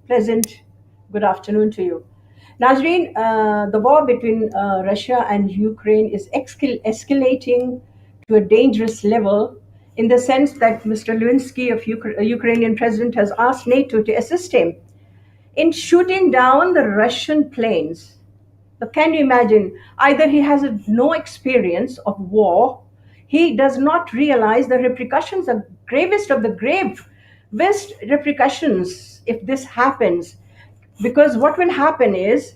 Pleasant good afternoon to you. Nazreen, the war between Russia and Ukraine is escalating to a dangerous level in the sense that Mr. Lewinsky of Ukrainian president has asked NATO to assist him in shooting down the Russian planes. So can you imagine? Either he has no experience of war, he does not realize the repercussions, the gravest of the gravest repercussions if this happens. Because what will happen is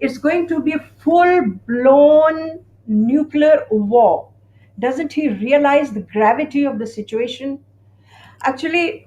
It's going to be a full blown nuclear war. Doesn't he realize the gravity of the situation? Actually,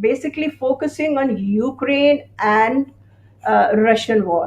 basically focusing on Ukraine and Russian war.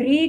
3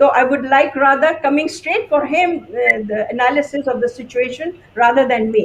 So I would like rather coming straight for him the analysis of the situation rather than me.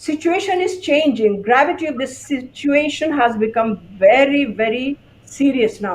situation is changing. Gravity of this situation has become very very serious now.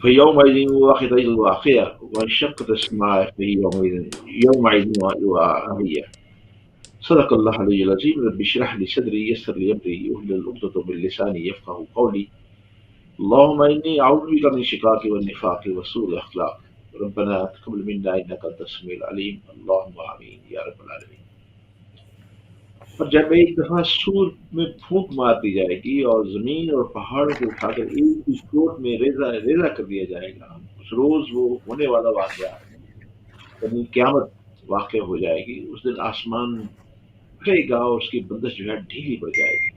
فيومئذ واخذة الواقية وانشقت السماء في يومئذ واهية. صدق الله العلي العظيم. رب اشرح لي صدري يسر لي أمري واحلل عقدة من لساني يفقهوا قولي. اللهم إني أعوذ بك من الشقاق والنفاق وسوء الأخلاق. ربنا تقبل منا إنك أنت السميع العليم. اللهم آمين يا رب العالمين. اور جب ایک دفعہ سور میں پھونک مار دی جائے گی اور زمین اور پہاڑ کو اٹھا کر ایک ہی چوٹ میں ریزہ کر دیا جائے گا، اس روز وہ ہونے والا واقعہ یعنی قیامت واقع ہو جائے گی. اس دن آسمان پھٹے گا اور اس کی بندش جو ہے ڈھیلی پڑ جائے گی.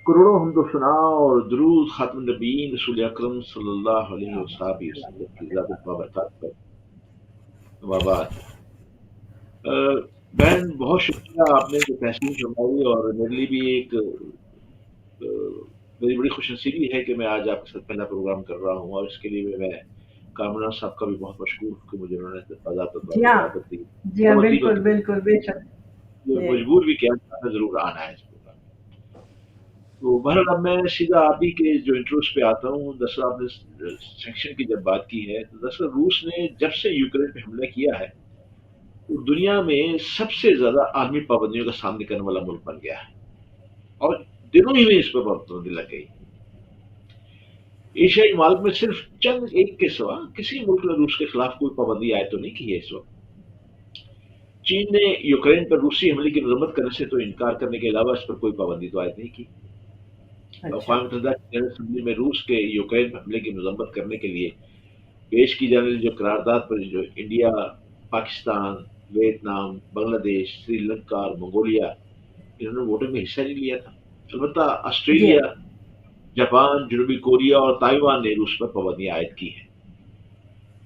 کروڑوں حمد و ثنا اور درود خاتم النبیین رسول اکرم صلی اللہ علیہ وسلم کی ذات بابرکات پر. وبعد بہن بہت شکریہ آپ نے جو تحسین فرمائی اور میرے لیے بھی ایک میری بڑی خوش نصیبی ہے کہ میں آج آپ کے ساتھ پہلا پروگرام کر رہا ہوں، اور اس کے لیے میں کامران صاحب کا بھی بہت مشکور ہوں کہ مجھے انہوں نے باضابطہ طور جی پر ہاں، دعوت دی، جی ہاں، دعوت دی بالکل بالکل بے شک. جی. مجبور بھی کیا کہ ضرور آنا ہے اس پروگرام میں. تو بہرحال اب میں سیدھا آپ ہی کے جو انٹروس پہ آتا ہوں. دراصل آپ نے سینکشن کی جب بات کی ہے تو دراصل روس نے جب سے یوکرین پہ حملہ کیا ہے وہ دنیا میں سب سے زیادہ عالمی پابندیوں کا سامنا کرنے والا ملک بن گیا ہے، اور دنوں ہی میں اس پہ پابندی لگ گئی. ایشیائی ممالک میں صرف چند ایک کے سوا کسی ملک نے روس کے خلاف کوئی پابندی عائد تو نہیں کی ہے اس وقت. چین نے یوکرین پر روسی حملے کی مذمت کرنے سے تو انکار کرنے کے علاوہ اس پر کوئی پابندی تو عائد نہیں کی. اچھا. اقوام متحدہ کی جنرل اسمبلی میں روس کے یوکرین پر حملے کی مذمت کرنے کے لیے پیش کی جانے والی جو قرارداد پر جو انڈیا، پاکستان، ویتنام، بنگلہ دیش، سری لنکا اور منگولیا انہوں نے ووٹنگ میں حصہ نہیں لیا تھا. البتہ جی. آسٹریلیا، جاپان، جنوبی کوریا اور تائیوان نے روس پر پابندیاں عائد کی ہیں.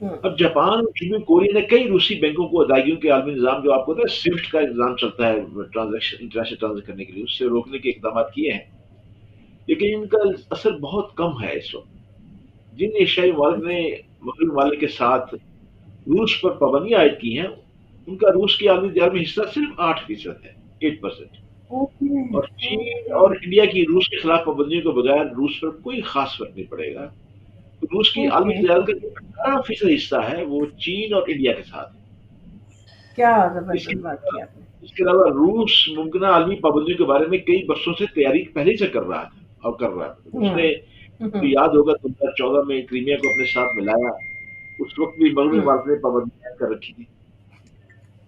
ہوں. اب جاپان اور جنوبی کوریا نے کئی روسی بینکوں کو ادائیگیوں کے عالمی نظام، جو آپ کو پتا ہے سوفٹ کا نظام چلتا ہے ٹرانزیکشن انٹرنیشنل ٹرانزیکشن کرنے کے لیے، اس سے روکنے کے اقدامات کیے ہیں، لیکن ان کا اثر بہت کم ہے اس وقت. جن ایشیائی ممالک نے مغربی ممالک کے ساتھ روس پر پابندیاں عائد کی ہیں ان کا روس کی عالمی تجارت میں حصہ صرف 8% ہے، 8%. اوکے. اور چین اوکے. اور انڈیا کی روس کے خلاف پابندیوں کے بغیر روس پر کوئی خاص فرق نہیں پڑے گا. روس کی عالمی اوکے. تجارت کا جو 18% حصہ ہے وہ چین اور انڈیا کے ساتھ ہے. کیا اس کے زبردست بات کی آپ نے. اس کے علاوہ روس ممکنہ عالمی پابندیوں کے بارے میں کئی برسوں سے تیاری پہلے سے کر رہا تھا اور کر رہا تھا. اس ہوں. نے ہوں. یاد ہوگا 2014 میں کرائمیا کو اپنے ساتھ ملایا، اس وقت بھی مغربی ہوں. ممالک نے پابندیاں کر رکھی تھی.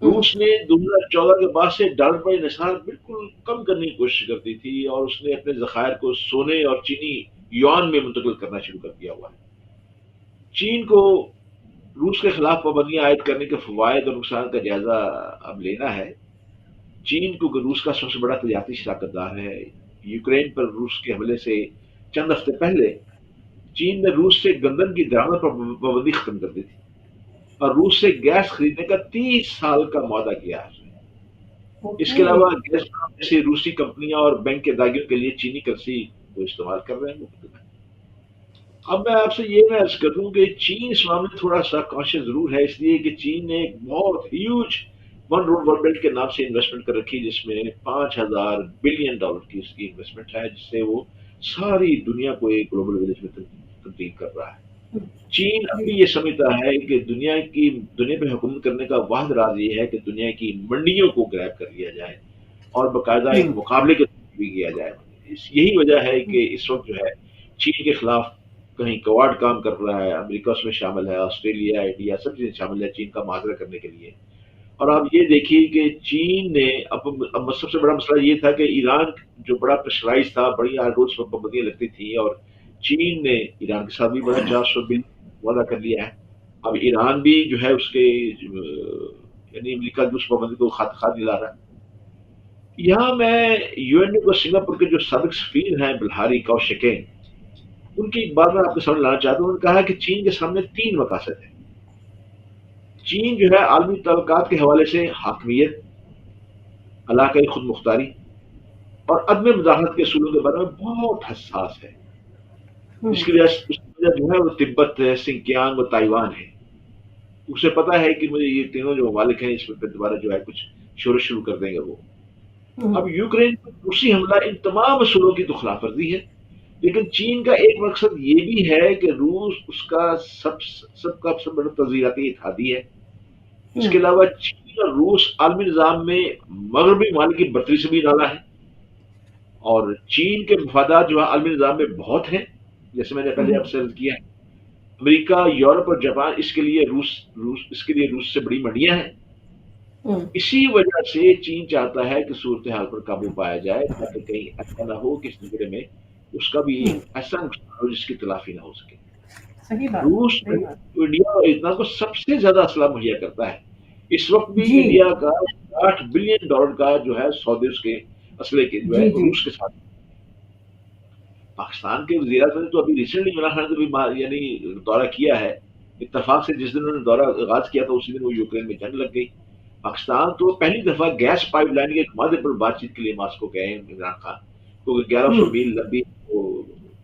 ہوں. روس نے 2014 کے بعد سے ڈالر پر انحصار بالکل کم کرنے کی کوشش کرتی تھی، اور اس نے اپنے ذخائر کو سونے اور چینی یوان میں منتقل کرنا شروع کر دیا ہوا ہے. چین کو روس کے خلاف پابندیاں عائد کرنے کے فوائد اور نقصان کا جائزہ اب لینا ہے. چین کو روس کا سب سے بڑا تجارتی شراکت دار ہے. یوکرین پر روس کے حملے سے چند ہفتے پہلے چین نے روس سے گندم کی درآمد پر پابندی ختم کر دی تھی، اور روس سے گیس خریدنے کا 30 سال کا معاہدہ کیا ہے. اس کے اوکے. علاوہ گیس جیسے روسی کمپنیاں اور بینک کے ادائیگیوں کے لیے چینی کرنسی کو استعمال کر رہے ہیں مفت میں. اب میں آپ سے یہ میں عرض کر دوں کہ چین اس معاملے میں تھوڑا سا کانشیس ضرور ہے، اس لیے کہ چین نے ایک بہت huge one road world belt کے نام سے انویسٹمنٹ کر رکھی، جس میں $5,000 بلین کی اس کی انویسٹمنٹ ہے، جس سے وہ ساری دنیا کو ایک گلوبل ولیج میں تبدیل کر رہا ہے. چین اب جی. بھی یہ سمجھتا ہے کہ دنیا پہ حکومت کرنے کا واحد راز یہ ہے کہ دنیا کی منڈیوں کو گریب کر لیا جائے اور باقاعدہ ایک ہوں. مقابلے کے طور بھی کیا جائے. یہی وجہ ہے کہ اس وقت جو ہے چین کے خلاف کہیں کوارڈ کام کر رہا ہے، امریکہ اس میں شامل ہے، آسٹریلیا، انڈیا سب چیزیں شامل ہے چین کا محاصرہ کرنے کے لیے. اور آپ یہ دیکھیے کہ چین نے اب سب سے بڑا مسئلہ یہ تھا کہ ایران جو بڑا پریشرائز تھا، بڑی آرڈورس پر پابندیاں لگتی تھی، اور چین نے ایران کے ساتھ بھی بڑا 400 بلین وعدہ کر لیا ہے. اب ایران بھی جو ہے اس کے یعنی امریکہ کی اس پابندی کو خط دلا رہا ہے. یہاں میں یو این او کو سنگاپور کے جو سابق سفیر ہیں بلہاری کوشکین، ان کی ایک بات میں آپ کو سمجھ لانا چاہتا ہوں. انہوں نے کہا کہ چین کے سامنے 3 مقاصد ہیں. چین جو ہے عالمی تعلقات کے حوالے سے حاکمیت، علاقائی خود مختاری اور عدم مداخلت کے اصولوں کے بارے میں بہت حساس ہے. ہوں. اس کی وجہ جو ہے وہ تبت ہے، سنکیانگ اور تائیوان ہے. اسے پتا ہے کہ مجھے یہ تینوں جو ممالک ہیں اس پہ دوبارہ جو ہے کچھ شورش شروع کر دیں گے وہ. ہوں. اب یوکرین پر روسی حملہ ان تمام اصولوں کی تو خلاف ورزی ہے، لیکن چین کا ایک مقصد یہ بھی ہے کہ روس اس کا سب کا سب بڑا تجزیاتی اتحادی ہے. اس ہوں. کے علاوہ چین اور روس عالمی نظام میں مغربی ممالک کی برتری سے بھی نالا ہے، اور چین کے مفادات جو ہے عالمی نظام میں بہت ہیں، جیسے میں نے پہلے ہوں. آپ سے عرض کیا ہے. امریکہ، یورپ اور جاپان اس کے لیے روس سے بڑی منڈیاں ہیں. ہوں. اسی وجہ سے چین چاہتا ہے کہ صورتحال پر قابو پایا جائے، تاکہ کہیں ایسا نہ ہو کہ اس نگرے میں اس کا بھی ہوں. ایسا نقصان ہو جس کی تلافی نہ ہو سکے. صحیح بات. روس صحیح بات. انڈیا اور ویتنام کو سب سے زیادہ اسلحہ مہیا کرتا ہے. اس وقت بھی جی. انڈیا کا $60 بلین کا جو ہے سودے اس کے اسلحے کے جو ہے جی. جی. روس کے ساتھ. پاکستان کے وزیر اعظم نے تو ابھی ریسنٹلی عمران خان نے بھی یعنی دورہ کیا ہے. اتفاق سے جس دن انہوں نے دورہ آغاز کیا تھا اسی دن وہ یوکرین میں جنگ لگ گئی. پاکستان تو پہلی دفعہ گیس پائپ لائن کے معاہدے پر بات چیت کے لیے ماسکو گئے ہیں عمران خان، کیونکہ 1100 ہوں. میل لمبی وہ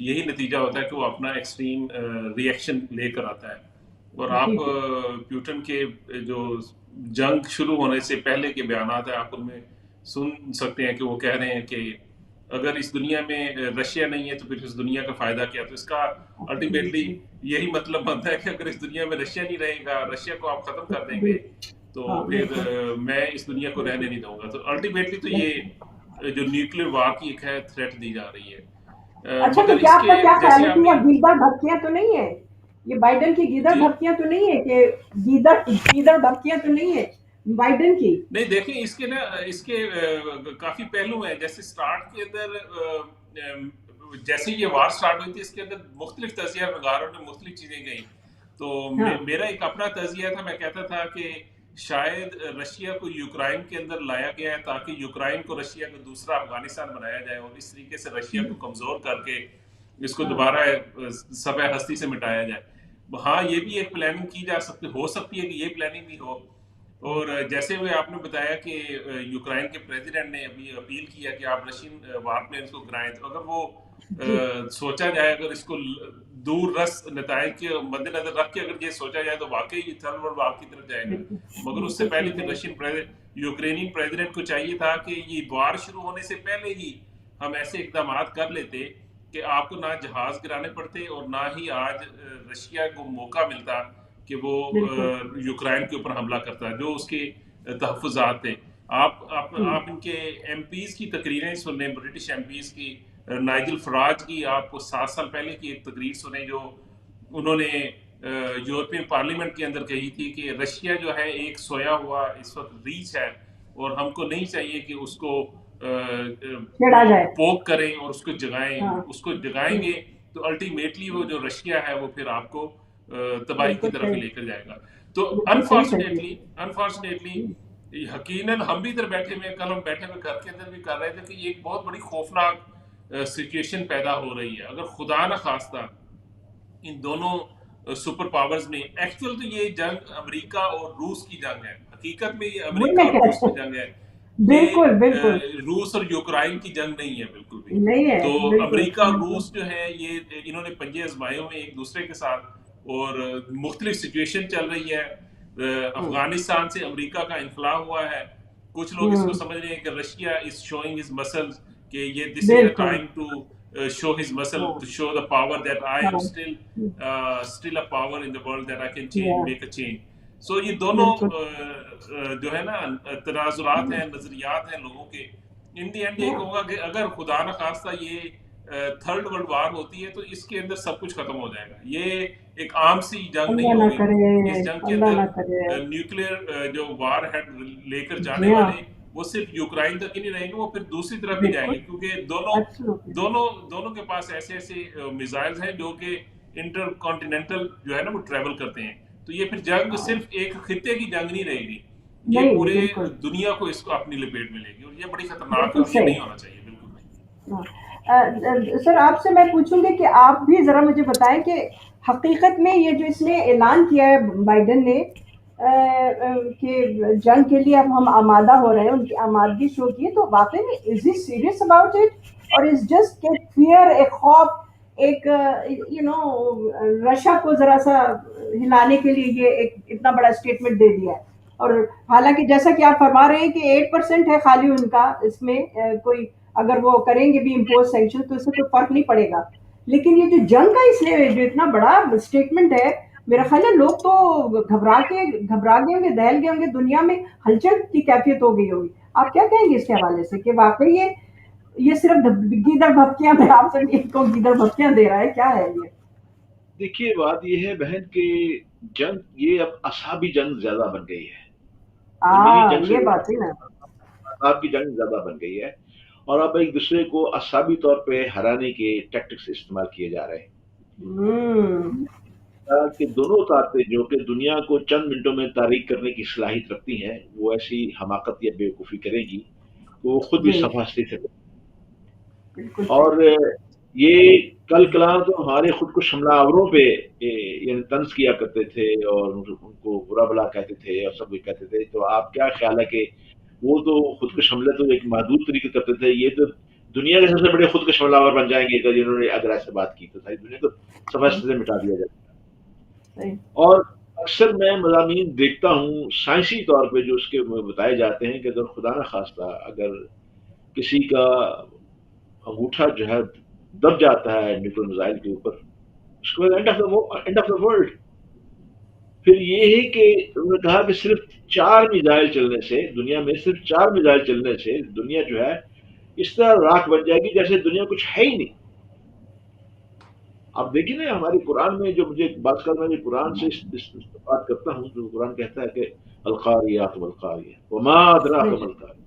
یہی نتیجہ ہوتا ہے کہ وہ اپنا ایکسٹریم ریئیکشن لے کر آتا ہے. اور آپ جی جی پیوٹن کے جو جنگ شروع ہونے سے پہلے کے بیانات ہیں آپ ان میں سن سکتے ہیں کہ وہ کہہ رہے ہیں کہ اگر اس دنیا میں رشیا نہیں ہے تو پھر اس دنیا کا فائدہ کیا. تو اس کا الٹیمیٹلی یہی مطلب بنتا ہے کہ اگر اس دنیا میں رشیا نہیں رہے گا، رشیا کو آپ ختم کر دیں گے تو ہاں پھر بالکل. میں اس دنیا کو رہنے نہیں دوں گا. تو الٹیمیٹلی تو یہ جو نیوکلیر وار کی ایک ہے تھریٹ دی جا رہی ہے. اچھا تو مگر کیا اس آپ کے کا کیا خیال جیسے ہے آپ کہ نے یہ گیدڑ بھپکیاں تو نہیں ہے؟ یہ بائیڈن کی گیدڑ جی بھپکیاں تو نہیں ہے کہ گیدڑ بھپکیاں تو نہیں ہے بائیڈن کی؟ نہیں دیکھیں اس کے نا اس کے کافی پہلو ہیں. جیسے سٹارٹ کے اندر جیسے یہ وار سٹارٹ ہوئی تھی اس کے اندر مختلف تجزیہ نگاروں نے مختلف چیزیں کہیں. تو ہاں میرا ایک اپنا تجزیہ تھا. میں کہتا تھا کہ شاید رشیا کو یوکرائن کے اندر لایا گیا ہے تاکہ یوکرائن کو رشیا کا دوسرا افغانستان بنایا جائے اور اس طریقے سے رشیا کو کمزور کر کے اس کو ہاں دوبارہ سطح ہستی سے مٹایا جائے. ہاں یہ بھی ایک پلاننگ کی جا سکتی ہو سکتی ہے کہ یہ پلاننگ بھی ہو. اور جیسے ہوئے آپ نے بتایا کہ یوکرائن کے پریزیڈنٹ نے ابھی اپیل کیا کہ آپ رشین وار پلینس کو گرائیں. تو اگر وہ جی سوچا جائے اگر اس کو دور رس نتائج کے مد نظر رکھ کے اگر یہ سوچا جائے تو واقعی یہ تھرڈ ورلڈ وار کی طرف جائے گا. بالکل مگر اس سے بالکل پہلے صحیح کہ ہے. رشین یوکرینین پریزیڈنٹ کو چاہیے تھا کہ یہ وار شروع ہونے سے پہلے ہی ہم ایسے اقدامات کر لیتے کہ آپ کو نہ جہاز گرانے پڑتے اور نہ ہی آج رشیا کو موقع ملتا کہ وہ بالکل یوکرائن کے اوپر حملہ کرتا ہے. جو اس کے تحفظات تھے آپ ان کے ایم پیز کی تقریریں سن لیں، برٹش ایم پیز کی. نائجل فراج کی آپ کو 7 سال پہلے کی ایک تقریر سنیں جو انہوں نے یورپین پارلیمنٹ کے اندر کہی تھی کہ رشیا جو ہے ایک سویا ہوا اس وقت ریچھ ہے اور ہم کو نہیں چاہیے کہ اس کو چھیڑا جائے. پوک کریں اور اس کو جگائیں. ہاں اس کو جگائیں گے تو الٹیمیٹلی وہ جو رشیا ہے وہ پھر آپ کو تباہی کی بالکل طرف ہی صحیح لے کر جائے گا. تو بالکل صحیح انفارچونیٹلی یقیناً ہم بھی ادھر بیٹھے ہوئے کل ہم بیٹھے ہوئے گھر کے اندر بھی کر رہے تھے کہ یہ ایک بہت بڑی خوفناک سچویشن پیدا ہو رہی ہے. اگر خدا نہ خواستہ ان دونوں سپر پاورز میں ایکچوئل تو یہ جنگ امریکہ اور روس کی جنگ ہے. حقیقت میں یہ وہی امریکہ میں اور کہہ روس کی جنگ ہے. بالکل یہ بالکل روس اور یوکرائن کی جنگ نہیں ہے بالکل بھی. نہیں ہے تو بالکل. امریکہ اور روس جو ہے یہ انہوں نے پنجے آزمائے ہوئے ایک دوسرے کے ساتھ اور مختلف سچویشن چل رہی ہے. افغانستان سے امریکہ کا انخلا ہوا ہے. کچھ لوگ اس کو سمجھ رہے ہیں کہ رشیا از شوئنگ ہز مسلز کہ یہ دس از اے بالکل time to show his muscle ہاں to show the power that I am ہاں still a power in the world that I can change yeah, make a change. So یہ دونوں بالکل جو ہے نا تنازعات ہیں نظریات ہیں لوگوں کے. ان دی اینڈ یہ کہوں گا کہ اگر خدا نہ خواستہ یہ تھرڈ ورلڈ وار ہوتی ہے تو اس کے اندر سب کچھ ختم ہو جائے گا. یہ ایک عام سی جنگ نہیں اللہ نہ ہوگی. کرے اس جنگ کے اللہ اندر نہ کرے. نیوکلیر جو وار ہیڈ لے کر جانے جی ہاں والے وہ صرف یوکرائن تک ہی نہیں رہیں گے، وہ پھر دوسری طرف بھی جائیں بالکل گے کیونکہ ایبسولوٹلی دونوں کے پاس ایسے ایسے میزائلز ہیں جو کہ انٹر کانٹیننٹل جو ہے نا وہ ٹریول کرتے ہیں. تو یہ پھر جنگ صرف ایک خطے کی جنگ نہیں رہے گی، یہ نہیں پورے بالکل دنیا کو اس کو اپنی لپیٹ میں لے گی اور یہ بڑی خطرناک ہے بالکل اور یہ صحیح. نہیں ہونا چاہیے بالکل بھی. سر آپ سے میں پوچھوں گی کہ آپ بھی ذرا مجھے بتائیں کہ حقیقت میں یہ جو اس نے اعلان کیا ہے بائیڈن نے کہ جنگ کے لیے اب ہم آمادہ ہو رہے ہیں، ان کی آمادگی شو کی ہے، تو واقعی میں از ہی سیریس اباؤٹ اٹ اور از جسٹ ایک فیئر، ایک خوف، ایک رشا کو ذرا سا ہلانے کے لیے یہ ایک اتنا بڑا اسٹیٹمنٹ دے دیا ہے؟ اور حالانکہ جیسا کہ آپ فرما رہے ہیں کہ 8% ہے خالی ان کا اس میں کوئی اگر وہ کریں گے بھی امپوز سینکشن تو اس سے کوئی فرق نہیں پڑے گا. لیکن یہ جو جنگ کا اس لیے جو اتنا بڑا اسٹیٹمنٹ ہے، میرا خیال ہے لوگ تو گھبرا گئے ہوں گے، دہل گئے ہوں گے، دنیا میں ہلچل کی کیفیت ہو گئی ہوگی. آپ کیا کہیں گے اس کے حوالے سے کہ واقعی یہ صرف گیدڑ بھپکیاں میں آپ سے ایک کو گیدڑ بھپکیاں دے رہا ہے، کیا ہے یہ؟ دیکھیے بات یہ ہے بہن کہ جنگ یہ اب اصحابی جنگ زیادہ بن گئی ہے. زمینی جنگ سے یہ بات ہے نا. اصحاب کی جنگ زیادہ بن گئی ہے اور اب ایک دوسرے کو اصحابی طور پہ ہرانے کے ٹیکٹکس استعمال کیے جا رہے ہیں. ہوں کہ دونوں طاقتیں جو کہ دنیا کو چند منٹوں میں تاریخ کرنے کی صلاحیت رکھتی ہیں وہ ایسی حماقت یا بیوقوفی کرے گی تو وہ خود بھی جی صفحہ سے. بالکل اور صحیح. یہ کل کلاں تو ہمارے خود کو حملہ آوروں پہ یعنی طنز کیا کرتے تھے اور ان کو برا بلا کہتے تھے اور سب کچھ کہتے تھے. تو آپ کیا خیال ہے کہ وہ تو خود کش حملے تو ایک محدود طریقے کرتے تھے، یہ تو دنیا کے سب سے بڑے خود کش حملہ آور بن جائیں گے اگر ایسے بات کی تو ساری دنیا کو صفحہ سے مٹا دیا جائے. صحیح. اور اکثر میں مضامین دیکھتا ہوں سائنسی طور پہ جو اس کے بتائے جاتے ہیں کہ اگر خدا نہ خواستہ اگر کسی کا انگوٹھا جو ہے دب جاتا ہے نیوکل میزائل کے اوپر, اس کے بعد اینڈ آف دا ورلڈ. پھر یہ ہے کہ انہوں نے کہا کہ صرف 4 میزائل چلنے سے, دنیا میں صرف 4 میزائل چلنے سے دنیا جو ہے اس طرح راکھ بن جائے گی جیسے دنیا کچھ ہے ہی نہیں. آپ دیکھیں نا ہماری قرآن میں جو مجھے بات کرنا ہے, قرآن سے بات کرتا ہوں جو قرآن کہتا ہے کہ القاریات والقاریات وما ادراک ما القاریات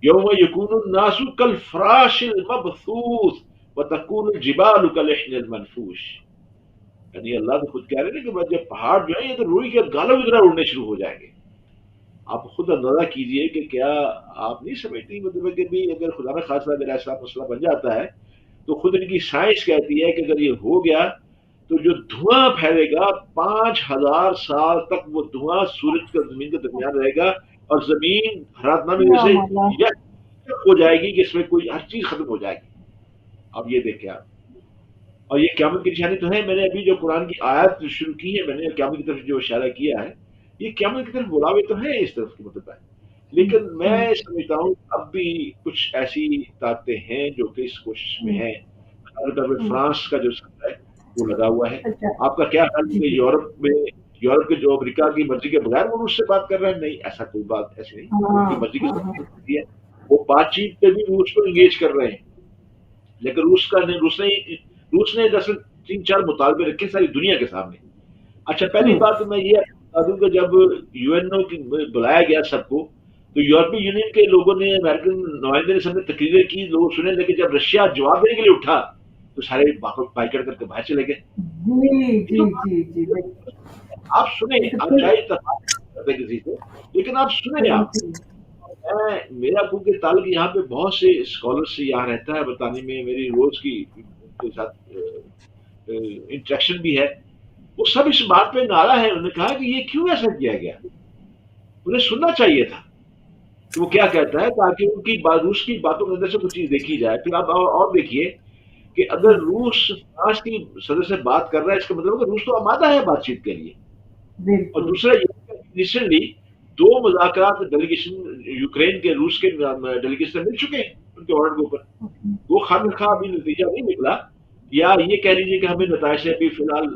یوم یکون الناس کالفراش المبثوث وتکون الجبال کالعہن المنفوش. یعنی اللہ تو خود کہہ رہے ہیں کہ جب پہاڑ جو ہے یہ تو روئی کے گالوں کی طرح اڑنے شروع ہو جائیں گے. آپ خود اندازہ کیجئے کہ کیا آپ نہیں سمجھتی مطلب کہ بھی اگر خدا نہ خاصہ اگر ایسا مسئلہ بن جاتا ہے تو خود ان کی سائنس کہتی ہے کہ اگر یہ ہو گیا تو جو دھواں پھیلے گا 5000 سال تک وہ دھواں سورج کا زمین کے درمیان رہے گا اور زمین حرارت نہ ملنے سے یک ہو جائے گی کہ اس میں کوئی ہر چیز ختم ہو جائے گی. اب یہ دیکھیں آپ, اور یہ قیامت کی نشانی تو ہے. میں نے ابھی جو قرآن کی آیت شروع کی ہے, میں نے قیامت کی طرف جو اشارہ کیا ہے, یہ قیامت کی طرف بلاوے تو ہے اس طرف کی مطلب ہے, لیکن میں سمجھتا ہوں اب بھی کچھ ایسی طاقتیں ہیں جو کہ اس کوشش میں ہیں. فرانس کا جو سب ہے وہ لگا ہوا ہے. آپ کا کیا خیال ہے کہ یورپ کے جو امریکہ کی مرضی کے بغیر وہ روس سے بات کر رہے ہیں؟ نہیں, ایسا کوئی بات ایسی نہیں. ان کی مرضی کے ساتھ ہے, وہ بات چیت پہ بھی روس کو انگیج کر رہے ہیں, لیکن روس نے دراصل 3-4 مطالبے رکھے ساری دنیا کے سامنے. اچھا پہلی بات میں یہ بتا دوں کہ جب یو این او کی بلایا گیا سب کو تو یورپی یونین کے لوگوں نے, امریکن نمائندے نے سب نے تقریریں کی, لوگ سنے, لیکن جب رشیا جواب دینے کے لیے اٹھا تو سارے بائیکاٹ کر کے باہر چلے گئے. آپ سنیں, آپ چاہے اتفاق کرتے کسی سے, لیکن آپ سنیں. آپ میرا کیونکہ تعلق یہاں پہ بہت سے اسکالر سے یہاں رہتا ہے برطانیہ میں, میری روز کی کے ساتھ انٹریکشن بھی ہے, وہ سب اس بات پہ نعرہ ہے. انہوں نے کہا کہ یہ کیوں ایسا کیا گیا, انہیں سننا چاہیے تھا کہ وہ کیا کہتا ہے تاکہ ان کی روس کی باتوں کے اندر سے کچھ چیز دیکھی جائے. پھر آپ اور دیکھیے کہ اگر روس فرانس کی صدر سے بات کر رہا ہے اس کا مطلب کہ روس تو آمادہ ہے بات چیت کے لیے. اور دوسرا یہ ریسنٹلی 2 مذاکرات ڈیلیگیشن یوکرین کے روس کے ڈیلیگیشن سے مل چکے ہیں ان کے آرڈر کے اوپر. وہ خواہ ابھی نتیجہ نہیں نکلا, یا یہ کہہ لیجیے کہ ہمیں نتائج سے ابھی فی الحال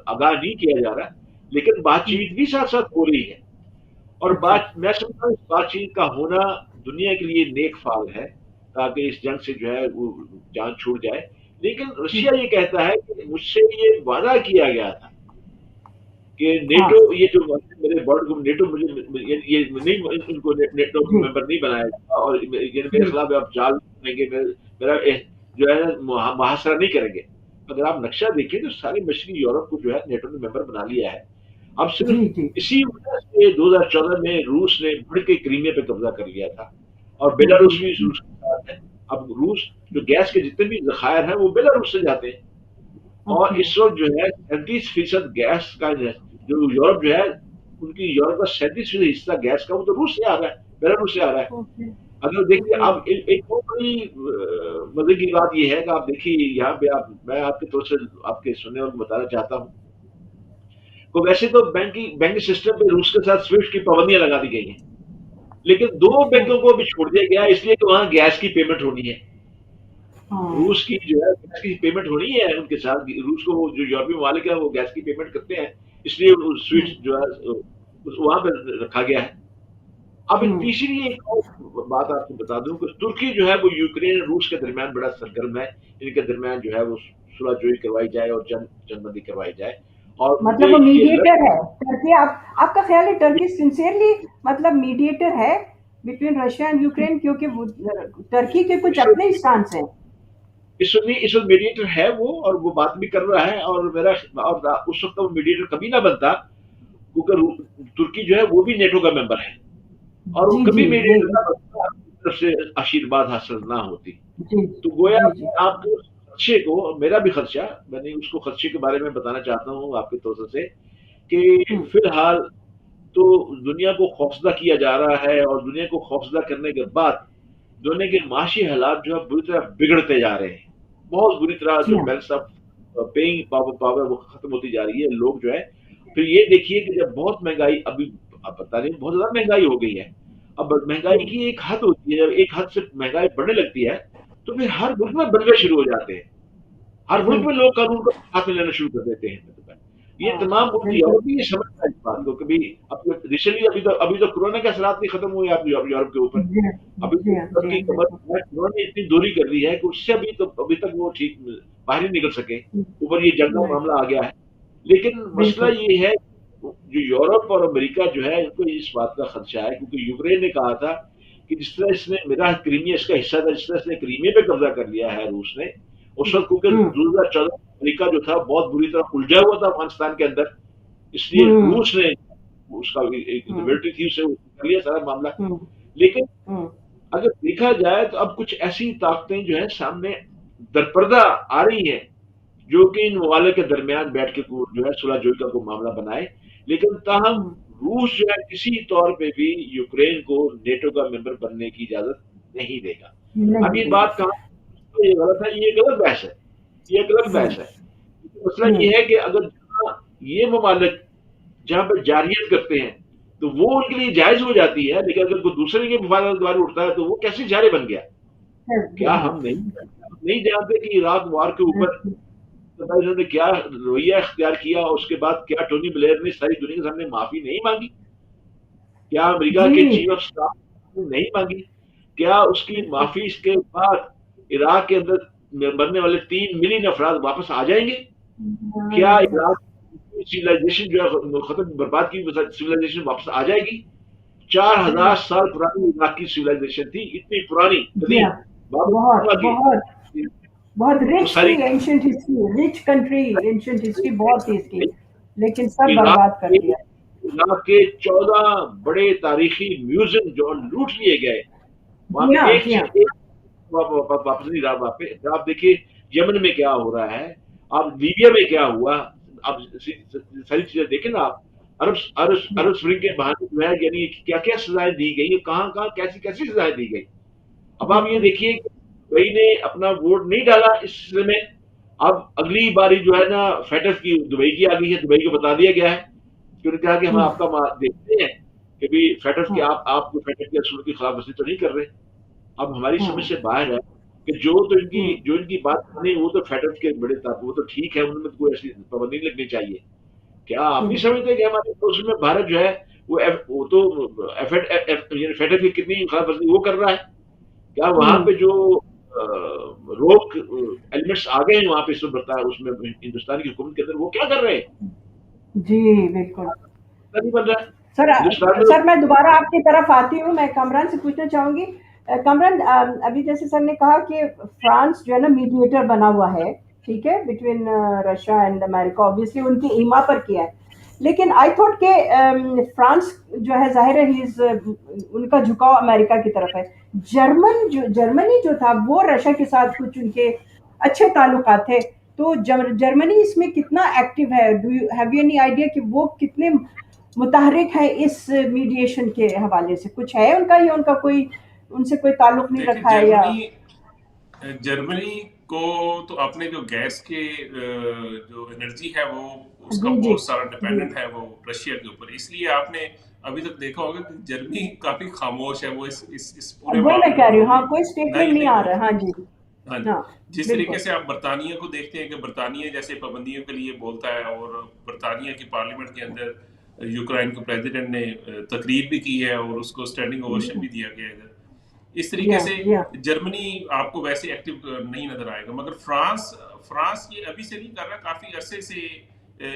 آگاہ نہیں کیا جا رہا, لیکن بات چیت بھی ساتھ ساتھ ہو رہی ہے. اور میں سمجھتا ہوں اس بات چیت کا ہونا دنیا کے لیے نیک فال ہے تاکہ اس جنگ سے جو ہے وہ جان چھوٹ جائے. لیکن رشیا یہ کہتا ہے کہ مجھ سے یہ وعدہ کیا گیا تھا کہ نیٹو, یہ جو میرے برڈ کو نیٹو مجھے یہ نہیں, ان کو نیٹو ممبر نہیں بنایا گا, اور میرے خلاف آپ جال کریں گے, میرا جو ہے محاصرہ نہیں کریں گے. اگر آپ نقشہ دیکھیں تو سارے مشرقی یورپ کو جو ہے نیٹو نے ممبر بنا لیا ہے. اب صرف اسی وجہ سے 2014 میں روس نے بڑھ کے کریمیا پہ قبضہ کر لیا تھا, اور بیلاروس بھی روس کے ساتھ ہے. اب روس جو گیس کے جتنے بھی ذخائر ہیں وہ بیلاروس سے جاتے ہیں, اور اس وقت جو ہے 37% گیس کا جو یورپ جو ہے ان کی یورپ کا 37% حصہ گیس کا وہ تو روس سے آ رہا ہے, بیلاروس سے آ رہا ہے. اگر دیکھیے اب ایک بہت بڑی مزے کی بات یہ ہے کہ آپ دیکھیے یہاں پہ میں آپ کے طور سے آپ کے سننے والوں کو بتانا چاہتا ہوں کہ ویسے تو بینکنگ سسٹم پہ روس کے ساتھ سوئفٹ کی پابندیاں لگا دی گئی ہیں, لیکن 2 بینکوں کو بھی چھوڑ دیا گیا اس لیے کہ وہاں گیس کی پیمنٹ ہونی ہے. روس کی جو ہے گیس کی پیمنٹ ہونی ہے ان کے ساتھ, روس کو جو یورپی ممالک ہیں وہ گیس کی پیمنٹ کرتے ہیں, اس لیے سوئفٹ جو ہے وہاں پہ رکھا گیا ہے. اب تیسری ایک اور بات آپ کو بتا دوں کہ ترکی جو ہے وہ یوکرین روس کے درمیان بڑا سرگرم ہے. ان کے درمیان جو ہے وہ صلح جوئی کروائی جائے اور جنگ بندی کروائی جائے, اور مطلب وہ میڈیٹر ہے ترکی. آپ کا خیال ہے ٹرکی سنسیئرلی مطلب میڈیٹر ہے بٹوین رشیا اینڈ یوکرین, کیونکہ ٹرکی کے کچھ اپنے اسٹانس ہیں اس وقت میڈیٹر ہے وہ, اور وہ بات بھی کر رہا ہے, اور میرا اور اس وقت وہ میڈیٹر کبھی نہ بنتا کیونکہ ترکی جو ہے وہ بھی نیٹو کا ممبر ہے, اور وہ کبھی میڈیٹر نہ بنتا طرف سے آشیرواد حاصل نہ ہوتی. تو گویا آپ کے خدشے کو, میرا بھی خدشہ, میں نے اس کو خدشے کے بارے میں بتانا چاہتا ہوں آپ کے توسط سے کہ فی الحال تو دنیا کو خوفزدہ کیا جا رہا ہے, اور دنیا کو خوفزدہ کرنے کے بعد دنیا کے معاشی حالات جو ہے بری طرح بگڑتے جا رہے ہیں، بہت بری طرح جی جو ہاں بیلنس آف پیئنگ پاور وہ ختم ہوتی جا رہی ہے. لوگ جو ہے پھر یہ دیکھیے کہ جب بہت مہنگائی ابھی اب پتہ نہیں بہت زیادہ مہنگائی ہو گئی ہے. اب مہنگائی کی ایک حد ہوتی ہے، جب ایک حد سے مہنگائی بڑھنے لگتی ہے تو پھر ہر ملک میں بنوے شروع ہو جاتے ہیں، ہر ملک میں لوگ قانون کو ہاتھ میں لینا شروع کر دیتے ہیں. یہ ہاں تمام ملک بالکل یورپ بھی یہ سمجھتا ہے اس بات کو. کبھی اب ریسنٹلی ابھی تو کورونا کے اثرات نہیں ختم ہوئے آپ یورپ کے اوپر. جی ہاں ابھی جی ہاں تو جی کی ہاں کمر بالکل انہوں نے اتنی دوری کر دی ہے کہ اس سے ابھی تک وہ ٹھیک باہر نہیں نکل سکے. اوپر یہ جنگ کا نہیں معاملہ آ گیا ہے. لیکن مسئلہ بالکل یہ ہے جو یورپ اور امریکہ جو ہے ان کو اس بات کا خدشہ ہے کیونکہ یوکرین نے کہا تھا کہ جس طرح اس نے میرا کرینیا اس کا حصہ تھا، جس طرح اس نے کرینیا پہ قبضہ کر لیا ہے روس نے اس وقت، کیونکہ ہوں 2014 امریکہ جو تھا بہت بری طرح الجھا ہوا تھا افغانستان کے اندر، اس لیے ہوں روس نے اس کا ایک ہوں ملٹری تھی اسے کر لیا سارا معاملہ. ہوں لیکن ہوں اگر دیکھا جائے تو اب کچھ ایسی طاقتیں جو ہے سامنے درپردہ آ رہی ہیں جو کہ ان ممالک کے درمیان بیٹھ کے جو ہے صلح جوئی کا کوئی معاملہ بنائے. لیکن تاہم ہوں روس جو ہے کسی طور پہ بھی یوکرین کو نیٹو کا ممبر بننے کی اجازت نہیں دے گا. اب نہیں یہ دے بات گا کہاں یہ غلط ہے، یہ ایک غلط بحث ہے، یہ ایک غلط ہوں بحث ہے. مسئلہ ہوں یہ ہے کہ اگر جہاں یہ ممالک جہاں پہ جارحیت کرتے ہیں تو وہ ان کے لیے جائز ہو جاتی ہے، لیکن اگر کوئی دوسرے کے مفادات کے بارے اٹھتا ہے تو وہ کیسے جارح بن گیا. جی کیا ہاں ہم نہیں جانتے کہ عراق وار کے اوپر انہوں نے کیا رویہ اختیار کیا اور اس کے بعد کیا ٹونی بلیئر نے ساری دنیا کے سامنے معافی نہیں مانگی؟ کیا امریکہ جی کے چیف آف اسٹاف نے نہیں مانگی؟ کیا اس کی بالکل معافی اس کے بعد عراق کے اندر مرنے والے 3 ملین افراد واپس آ جائیں گے؟ کیا نہیں عراق سیولائزیشن جو ہے ختم برباد کی سیولائزیشن واپس آ جائے گی؟ 4000 سال پرانی عراق کی سیولائزیشن تھی، اتنی پرانی جی قدیم ہاں بہت کی بہت بہت وہ رچ تھی ساری ancient history rich country ancient history بہت تھی اس کی لیکن سب عراق برباد کر کے دیا عراق کے 14 بڑے تاریخی میوزیم جو لوٹ لیے گئے، وہاں جی پہ ہاں ایک جی ہاں چیز واپس نہیں رہا. وہاں پہ آپ دیکھیے یمن میں کیا ہو رہا ہے، اب لیبیا میں کیا ہوا، اب ساری چیزیں دیکھیں نا آپ. عرب اسپرنگ کے بہانے جو ہے یعنی کیا کیا سزائیں دی گئی، کہاں کہاں کیسی کیسی سزائیں دی گئی. اب آپ یہ بالکل دیکھیے کہ دبئی نے اپنا ووٹ نہیں ڈالا اس سلسلے میں. اب اگلی باری جو ہے نا فیٹف کی دبئی کی آ گئی ہے، دبئی کو بتا دیا گیا ہے کہ انہوں نے کہا کہ ہم آپ کا دیکھتے ہیں کہ بھی فیٹف کی آپ کو فیٹف کے اصول کی خلاف ورزی تو نہیں کر رہے. اب ہماری سمجھ سے باہر ہے کہ جو ان کی بات مانی وہ تو فیڈرل کے بڑے وہ تو ٹھیک ہے، ان میں کوئی ایسی پابندی نہیں لگنی چاہیے. کیا آپ نہیں سمجھتے کہ ہمارے اس میں بھارت جو ہے وہ تو فیڈرل کی کتنی خلاف ورزی وہ کر رہا ہے. کیا وہاں پہ جو روک ایلیمنٹس آ گئے ہیں وہاں پہ اس میں ہندوستان کی حکومت کے اندر وہ کیا کر رہے ہیں؟ جی بالکل نہیں بن رہا ہے سر ہندوستان میں. سر میں دوبارہ آپ کی طرف آتی ہوں. میں کامران سے پوچھنا چاہوں گی کامران ابھی جیسے سر نے کہا کہ فرانس جو ہے نا میڈیٹر بنا ہوا ہے ٹھیک ہے between Russia and America obviously ان کی ایما پر کیا ہے لیکن آئی تھوٹ کہ فرانس جو ہے ظاہر ہے ان کا جھکاؤ امریکہ کی طرف ہے. جرمنی جو تھا وہ رشیا کے ساتھ کچھ ان کے اچھے تعلقات تھے تو جرمنی اس میں کتنا ایکٹیو ہے؟ Do you have you any idea کہ وہ کتنے متحرک ہے اس میڈیشن کے حوالے سے؟ کچھ ہے ان کا یا ان کا کوئی ان سے کوئی تعلق نہیں دیکھیں رکھا ہے یا جرمنی کو تو اپنے جو گیس کے جو انرجی ہے وہ اس کا جی جی بہت سارا جی ڈپینڈنٹ ہے وہ رشیا کے اوپر. اس لیے آپ نے ابھی تک دیکھا ہوگا کہ جرمنی کافی خاموش ہے، وہ اس پورے وہی میں معاملے کہہ میں رہی ہوں ہاں کوئی کوئی نہ ہی اسٹیٹمنٹ نہیں نہیں آ بول رہا ہے. ہاں رہی. جی ہاں جی، ہاں جس طریقے بالکل سے آپ برطانیہ کو دیکھتے ہیں کہ برطانیہ جیسے پابندیوں کے لیے بولتا ہے اور برطانیہ کی پارلیمنٹ کے اندر یوکرائن کے پریزیڈنٹ نے تقریر بھی کی ہے اور اس کو اسٹینڈنگ اوویشن بھی دیا گیا ہے. اس جی طریقے ہاں سے جی ہاں جرمنی آپ کو ویسے ایکٹیو نہیں نظر آئے گا. مگر فرانس یہ ابھی سے نہیں کر رہا، کافی عرصے سے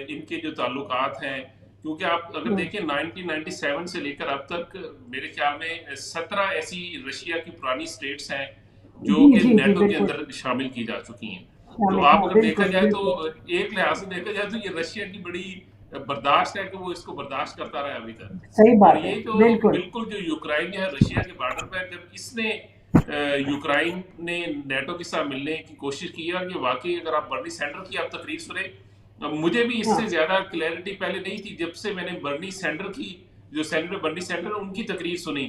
ان کے جو تعلقات ہیں، کیونکہ آپ اگر دیکھیں 1997 سے لے کر اب تک میرے خیال میں 17 ایسی رشیا کی پرانی اسٹیٹس ہیں جو جی کہ جی جی نیٹو کے بالکل اندر شامل کی جا چکی ہیں. تو شامل آپ ہاں اگر دیکھا بالکل جائے تو بالکل ایک لحاظ سے دیکھا جائے تو یہ رشیا کی بڑی برداشت ہے کہ وہ اس کو برداشت کرتا رہا ابھی تک. صحیح اور بات ہے یہ تو بالکل بالکل جو یوکرائن ہے رشیا کے بارڈر پہ، جب اس نے یوکرائن نے نیٹو کے ساتھ ملنے کی کوشش کی اور یہ واقعی اگر آپ برنی سینڈر کی آپ تقریر سنیں، مجھے بھی اس ہاں سے زیادہ کلیئرٹی پہلے نہیں تھی. جب سے میں نے برنی سینڈر کی جو سینیٹر برنی سینڈر ان کی تقریر سنی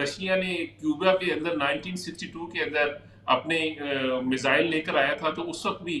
رشیا نے کیوبا کے اندر 1962 کے اندر اپنے میزائل لے کر آیا تھا، تو اس وقت بھی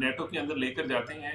نیٹو کے اندر لے کر جاتے ہیں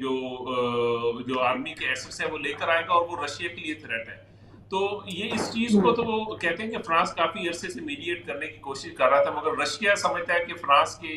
جو آرمی کے ایسٹس ہیں وہ لے کر آئے گا، اور وہ رشیا کے لیے تھریٹ ہے. تو یہ اس چیز کو تو وہ کہتے ہیں کہ فرانس کافی عرصے سے میڈیٹ کرنے کی کوشش کر رہا تھا، مگر رشیا سمجھتا ہے کہ فرانس کے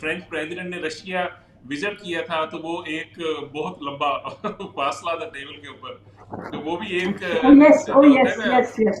فرینچ پریزیڈنٹ نے رشیا وزٹ کیا تھا تو وہ ایک بہت لمبا فاصلہ تھا ٹیبل کے اوپر، تو وہ بھی ایک oh جو ہوتا ہے yes نا، yes yes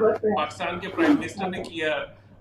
بات ہے پاکستان کے پرائم منسٹر نے کیا،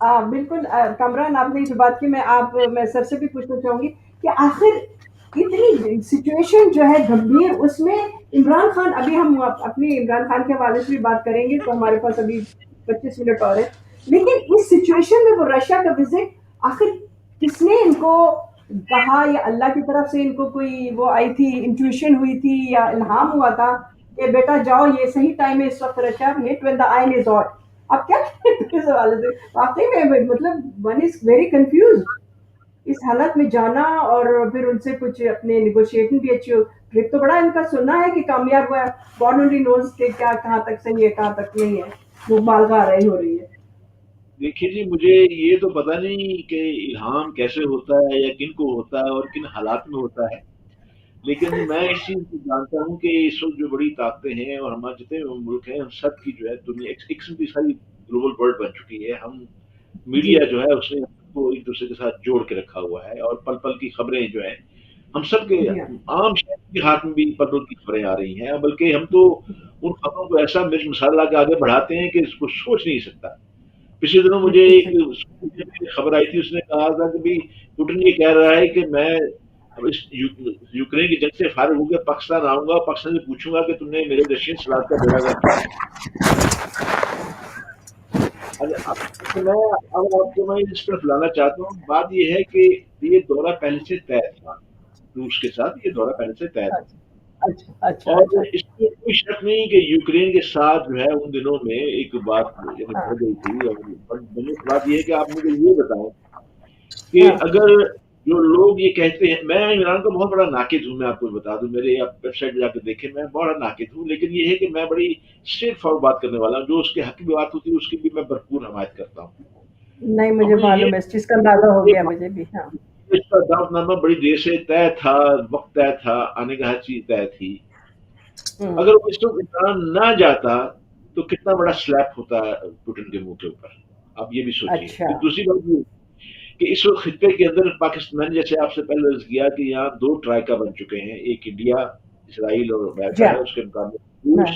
اور بالکل کامران آپ نے جو بات کی میں سر سے بھی پوچھنا چاہوں گی کہ آخر اتنی سچویشن جو ہے گمبھیر اس میں عمران خان ابھی ہم اپنی عمران خان کے حوالے سے بھی بات کریں گے تو ہمارے پاس ابھی 25 منٹ اور ہے لیکن اس سچویشن میں وہ رشیا کا وزٹ آخر کس نے ان کو کہا یا اللہ کی طرف سے ان کو کوئی وہ آئی تھی انٹویشن ہوئی تھی یا الہام ہوا تھا کہ بیٹا جاؤ یہ صحیح ٹائم ہے اس وقت Russia hit when the iron is hot اب کیا کہتے ہیں اس حوالے سے واقعی میں مطلب ون از ویری کنفیوز اس حالت میں جانا اور پھر ان سے کچھ اپنے نیگوشیشن بھی اچھی ہو ٹرپ تو بڑا ان کا سننا ہے کہ کامیاب ہوا ہے گاڈ اونلی نوز کہ کیا کہاں تک صحیح ہے کہاں تک نہیں ہے وہ مالگا رہی ہو رہی ہے دیکھیے جی، مجھے یہ تو پتہ نہیں کہ الہام کیسے ہوتا ہے یا کن کو ہوتا ہے اور کن حالات میں ہوتا ہے، لیکن میں اس چیز کو جانتا ہوں کہ اس وقت جو بڑی طاقتیں ہیں اور ہمارے جتنے بھی ملک ہیں، ہم سب کی جو ہے دنیا ایک قسم کی ساری گلوبل ورلڈ بن چکی ہے. ہم جی میڈیا جو ہے اس نے ہم کو ایک دوسرے کے ساتھ جوڑ کے رکھا ہوا ہے، اور پل پل کی خبریں جو ہیں ہم سب کے جی ہاں عام شہر کے ہاتھ میں بھی پل پل کی خبریں آ رہی ہیں، بلکہ ہم تو ان خبروں کو ایسا مرچ مسالہ کے آگے بڑھاتے ہیں کہ اس کو سوچ نہیں سکتا. پچھلے دنوں مجھے بالکل ایک صحیح خبر آئی تھی، اس نے کہا تھا کہ بھی پوٹن یہ کہہ رہا ہے کہ میں اب اس یوکرین کی جنگ سے فارغ ہو کے پاکستان آؤں گا، پاکستان سے پوچھوں گا کہ تم نے میرے رشین سلاد کا بیڑا گرد کیا. میں اب آپ کو میں اس پر لانا چاہتا ہوں. بات یہ ہے کہ یہ دورہ پہلے سے طے تھا، روس کے ساتھ یہ دورہ پہلے سے طے تھا، اچھا اچھا اور اچھا اس میں کوئی شک نہیں کہ یوکرین کے ساتھ جو ہے ان دنوں میں ایک بات یعنی ہاں ہو گئی تھی. اور بات یہ ہے کہ آپ مجھے یہ بتائیں کہ ہاں اگر جو لوگ یہ کہتے ہیں، میں عمران کا بہت بڑا ناقد ہوں، میں آپ کو بتا دوں، میرے آپ ویب سائٹ جا کے دیکھیں، میں بڑا ناقد ہوں، لیکن یہ ہے کہ میں بڑی اسٹریٹ فارورڈ بات کرنے والا ہوں. جو اس کے حق کی بات ہوتی ہے اس کی بھی میں بھرپور حمایت کرتا ہوں. نہیں اور مجھے مجھے معلوم ہے اس چیز کا اندازہ ہو گیا مجھے بھی ہاں اس کا دعوت نامہ بڑی دیر سے طے تھا، وقت طے تھا، آنے کا ہر چیز طے تھی. ہوں اگر وہ اس وقت ایران نہ جاتا تو کتنا بڑا سلیپ ہوتا ہے پوٹن کے منہ کے اوپر. آپ یہ بھی سوچیے. اچھا پھر دوسری بات یہ کہ اس وقت خطے کے اندر پاکستان، میں نے جیسے آپ سے پہلے عرض کیا کہ یہاں دو ٹرائکا بن چکے ہیں، ایک انڈیا اسرائیل اور جی امریکہ ہے، ہاں اس کے مقابلے روس ہاں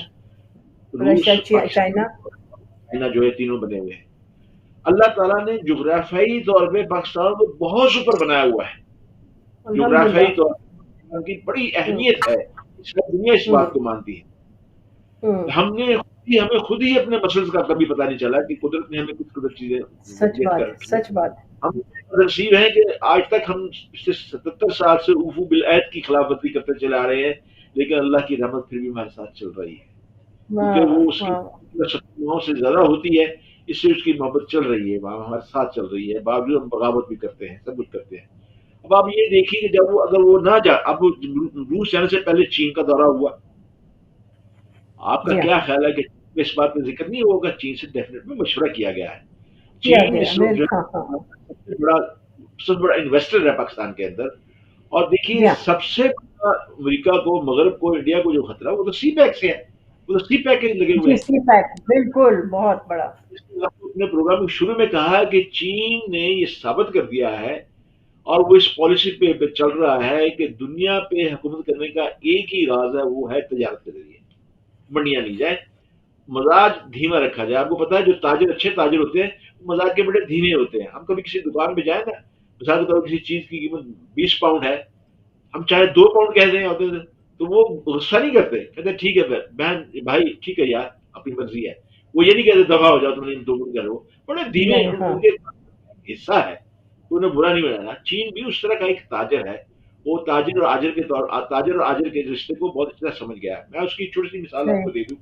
روس رشیا پاکستان چائنا اور چائنا جو ہے تینوں بنے ہوئے ہیں. اللہ تعالیٰ نے جغرافیائی طور پہ پاکستان کو بہت اوپر بنایا ہوا ہے. الحمدللہ جغرافیائی طور پر کی بڑی ہوں اہمیت ہے، اس کا دنیا اس ہوں بات کو مانتی ہے. ہوں ہمیں خود ہی اپنے مسلز کا کبھی پتہ نہیں چلا کہ قدرت نے ہمیں کچھ قدرت چیزیں سچ دیکھ بات کر ہے رکھی. سچ بات ہم نصیب ہیں کہ آج تک ہم پچھلے 77 سال سے اوفو بالعہد کی خلاف ورزی کرتے چلے آ رہے ہیں، لیکن اللہ کی رحمت پھر بھی ہمارے ساتھ چل رہی ہے، کیونکہ واہ وہ اس کی واہ 70 سے زیادہ ہوتی ہے. اس سے اس کی محبت چل رہی ہے، وہاں ہمارے ساتھ چل رہی ہے، باوجود ہم بغاوت بھی کرتے ہیں، سب کچھ کرتے ہیں. اب آپ یہ دیکھیے کہ جب وہ اگر وہ نہ جا، اب روس جانے سے پہلے چین کا دورہ ہوا. آپ کا جی ہاں کیا خیال ہے کہ اس بات میں ذکر نہیں ہوگا؟ چین سے ڈیفینیٹ میں مشورہ کیا گیا ہے. کیا چین گیا اس وقت میرے جو ہاں ہاں ہے سب سے بڑا انویسٹر ہے پاکستان کے اندر. اور دیکھیے جی ہاں سب سے بڑا امریکہ کو، مغرب کو، انڈیا کو جو خطرہ وہ تو سی پیک سے ہے، وہ تو سی پیک کے لگے ہوئے جی ہیں. سی پیک بالکل بہت بڑا اس لیے آپ کو اپنے پروگرام کے شروع میں کہا کہ چین نے یہ ثابت کر دیا ہے اور وہ اس پالیسی پہ چل رہا ہے کہ دنیا پہ حکومت کرنے کا ایک ہی راز ہے، وہ ہے تجارت کے ذریعے. منڈیاں لی جائیں، مزاج دھیما رکھا جائے. آپ کو پتا ہے جو تاجر اچھے تاجر ہوتے ہیں مزاج کے بڑے دھیمے ہوتے ہیں. ہم کبھی کسی دکان پہ جائیں نا، مثال کے طور پر کسی چیز کی قیمت 20 پاؤنڈ ہے، ہم چاہے 2 پاؤنڈ کہہ دیں ہوتے تو وہ غصہ نہیں کرتے, کہتے ٹھیک ہے بہن بھائی ٹھیک ہے یار اپنی مرضی ہے. وہ یہ نہیں کہتے دفعہ ہو جاؤ تم نے دو من کر, وہ بڑے دھیمے نہیں. ہاں ان کے حصہ ہے, تو انہیں برا نہیں بنانا. چین بھی اس طرح کا ایک تاجر ہے, وہ تاجر اور آجر کے رشتے کو بہت اچھی طرح سمجھ گیا ہے. میں اس کی چھوٹی سی مثال آپ صحیح. کو دے دوں.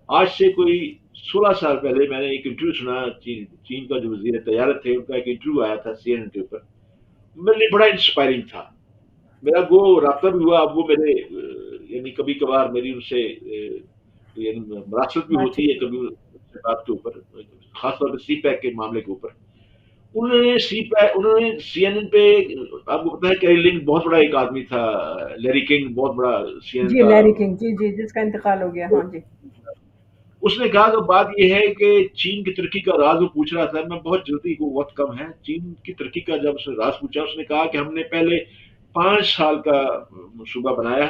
آج سے کوئی 16 سال پہلے میں نے ایک انٹرویو سنا, چین کا جو وزیر تجارت تھے ان کا ایک انٹرویو آیا تھا سی این این کے اوپر, میرے لیے بڑا انسپائرنگ تھا. میرا وہ رابطہ بھی ہوا, اب وہ میرے یعنی کبھی کبھار میری ان سے یعنی مراسلت بھی بات ہوتی ہے کبھی ان سے بات کے اوپر, خاص طور پہ سی پیک کے معاملے کے اوپر. انہوں نے سی این این پہ, آپ کو پتا ہے کیری لنگ بہت بڑا ایک آدمی تھا, لیری کنگ بہت بڑا سی این این جی کا, لیری کنگ, جی جی جس کا انتقال ہو گیا. ہاں جی. اس نے کہا کہ بات یہ ہے کہ چین کی ترقی کا راز وہ پوچھ رہا تھا, میں بہت جلدی کو وقت کم ہے, چین کی ترقی کا جب اس نے راز پوچھا, اس نے کہا کہ ہم نے پہلے 5 سال کا منصوبہ بنایا,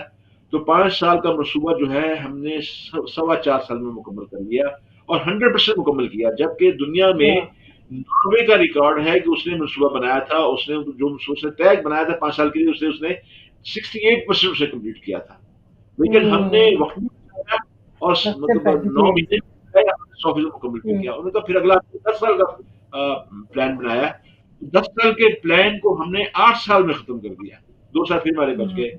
تو 5 سال کا منصوبہ جو ہے ہم نے 4.25 سال میں مکمل کر لیا اور 100% مکمل کیا, جبکہ دنیا میں ہاں. ناروے کا ریکارڈ ہے کہ اس نے منصوبہ بنایا تھا, اس نے جو منصوبہ طے بنایا تھا 5 سال کے لیے, اس نے 68% اسے کمپلیٹ کیا تھا. لیکن ہم نے وقت بھی بچایا اور وقت سے مطلب پہلے. 9 جی. مہینے 100% مکمل بھی کیا. انہوں نے کہا پھر اگلا 10 سال کا پلان بنایا, 10 سال کے پلان کو ہم نے 8 سال میں ختم کر دیا, 2 سال پھر ہمارے بچ گئے.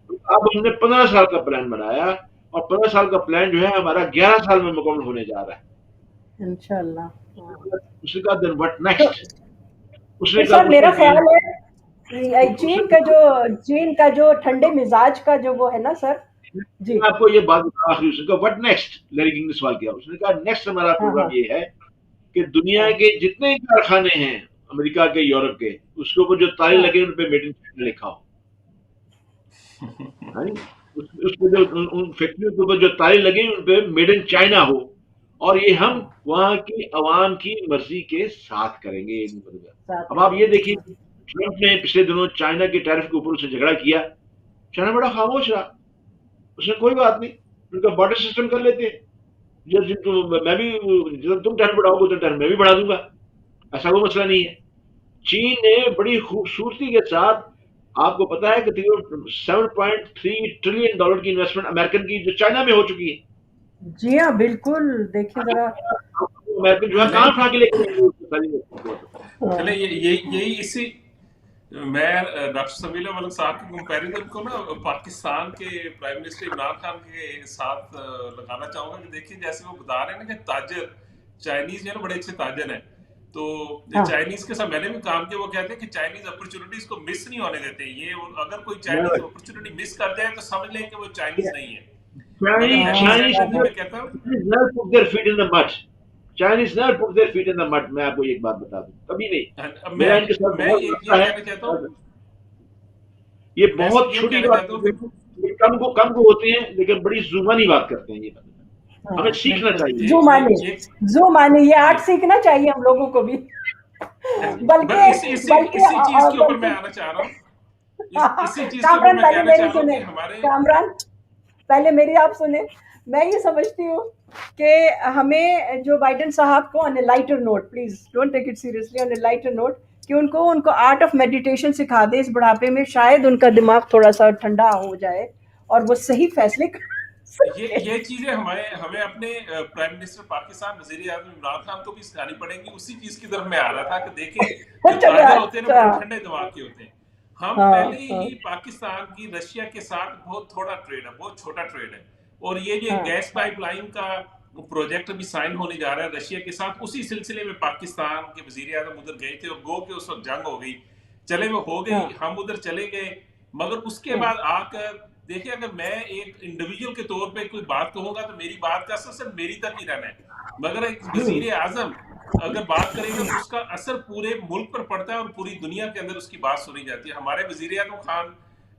اب ہم نے 15 سال کا پلان بنایا, اور 15 سال کا پلان جو ہے ہمارا 11 سال میں مکمل ہونے جا رہا ہے. انشاءاللہ. اس نے کہا دین واٹ تو نیکسٹ. اس نے پھر کہا سر اس میرا نے خیال ہے چین کا جو ٹھنڈے مزاج کا جو وہ ہے نا سر. جی. میں آپ کو یہ بات بتا, آخری اس نے کہا واٹ نیکسٹ, لیری کنگ نے سوال کیا, اس نے کہا نیکسٹ ہمارا ہاں پروگرام ہاں یہ ہے کہ دنیا ہاں. کے جتنے کارخانے ہیں امریکہ کے, یورپ کے, اس کے اوپر جو تالے ہاں. لگے ان پہ میڈ ان چائنا لکھا ہو. اس پہ جو ان فیکٹریوں کے اوپر جو تالے لگے ان پہ میڈ ان چائنا ہو, اور یہ ہم وہاں کی عوام کی مرضی کے ساتھ کریں گے. ساتھ اب آپ کریں یہ گے. دیکھیے, ٹرمپ نے پچھلے دنوں چائنا کے ٹیرف کے اوپر اسے جھگڑا کیا, چائنا بڑا خاموش رہا, اس نے کوئی بات نہیں, ان کا بارڈر سسٹم کر لیتے ہیں, میں بھی تم ٹیرف بڑھاؤ گے تو ٹیرف میں بھی بڑھا دوں گا, ایسا کوئی مسئلہ نہیں ہے. چین نے بڑی خوبصورتی کے ساتھ, آپ کو پتا ہے کہ تقریباً $7.3 ٹریلین کی انویسٹمنٹ امریکن کی جو چائنا میں ہو چکی ہے. جی ہاں بالکل. دیکھیے ذرا. امریکن جو ہے چلیں کہاں اٹھا کے لے کے ہاں. چلیں یہی اسی میں ڈاکٹر سمیع ملک صاحب کے کمپیریزن کو نا پاکستان کے پرائم منسٹر عمران خان کے ساتھ لگانا چاہوں گا کہ دیکھیے جیسے وہ بتا رہے ہیں نا کہ تاجر چائنیز جو ہے نا بڑے اچھے تاجر ہیں, تو ہاں. چائنیز کے ساتھ میں نے بھی کام کیا, وہ کہتے ہیں کہ چائنیز اپرچونیٹیز کو مس نہیں ہونے دیتے. یہ اگر کوئی چائنیز اپرچونیٹی مس کر جائے تو سمجھ لیں کہ وہ چائنیز نہیں ہے. مگر ہیونگ سیڈ دیٹ میں کہتا ہوں Chinese never put their feet in the mud. میں آپ کو ایک بات بتا دوں, کبھی نہیں. میں میرا ان کے ساتھ میں بہت یہ رابطہ ہے, کہنا چاہتا ہوں, یہ میں بہت یہ چھوٹی کہنا بات چاہتا ہوں کرتے ہیں, یہ کم کو ہوتے ہیں لیکن بڑی زبانی بات کرتے ہیں. یہ ہاں ہمیں سیکھنا بالکل. چاہیے. زو مانی یہ آرٹ سیکھنا چاہیے ہم لوگوں کو بھی. اسی چیز کے اوپر میں بلکہ آنا چاہ رہا ہوں, اسی چیز کے اوپر کامران میں پہلے کہنا میری چاہ رہا ہوں سنیں. کہ ہمارے کامران پہلے میری آپ سنیں. میں یہ سمجھتی ہوں کہ ہمیں جو بائیڈن صاحب کو on a lighter note, please don't take it seriously, on a lighter note, کہ ان کو آرٹ آف میڈیٹیشن سکھا دے اس بڑھاپے میں, شاید ان کا دماغ تھوڑا سا ٹھنڈا ہو جائے اور وہ صحیح فیصلے کر سکے. یہ چیزیں ہمیں اپنے پرائم منسٹر پاکستان وزیر اعظم عمران خان کو بھی سکھانی پڑیں گی. اسی چیز کی طرف میں آ رہا تھا کہ دیکھیں جو تاجر ہوتے ہیں نا بڑے ٹھنڈے دماغ کے ہوتے ہیں. ہم پہلے ہی پاکستان کی رشیا کے ساتھ بہت تھوڑا ٹریڈ ہے, بہت چھوٹا ٹریڈ ہے, اور یہ جو گیس پائپ لائن کا پروجیکٹ بھی سائن ہونے جا رہا ہے رشیا کے ساتھ, اسی سلسلے میں پاکستان کے وزیر اعظم ادھر گئے تھے, اور گو کہ اس وقت جنگ ہو گئی, چلے وہ ہو گئی, ہم ادھر چلے گئے, مگر اس کے بعد آ کر دیکھیں اگر میں ایک انڈیویجول کے طور پہ کوئی بات کہوں گا تو میری بات کا اثر صرف میری تک ہی رہنا ہے, مگر ایک وزیر اعظم اگر بات کرے گا تو اس کا اثر پورے ملک پر پڑتا ہے اور پوری دنیا کے اندر اس کی بات سنی جاتی ہے. ہمارے وزیر اعظم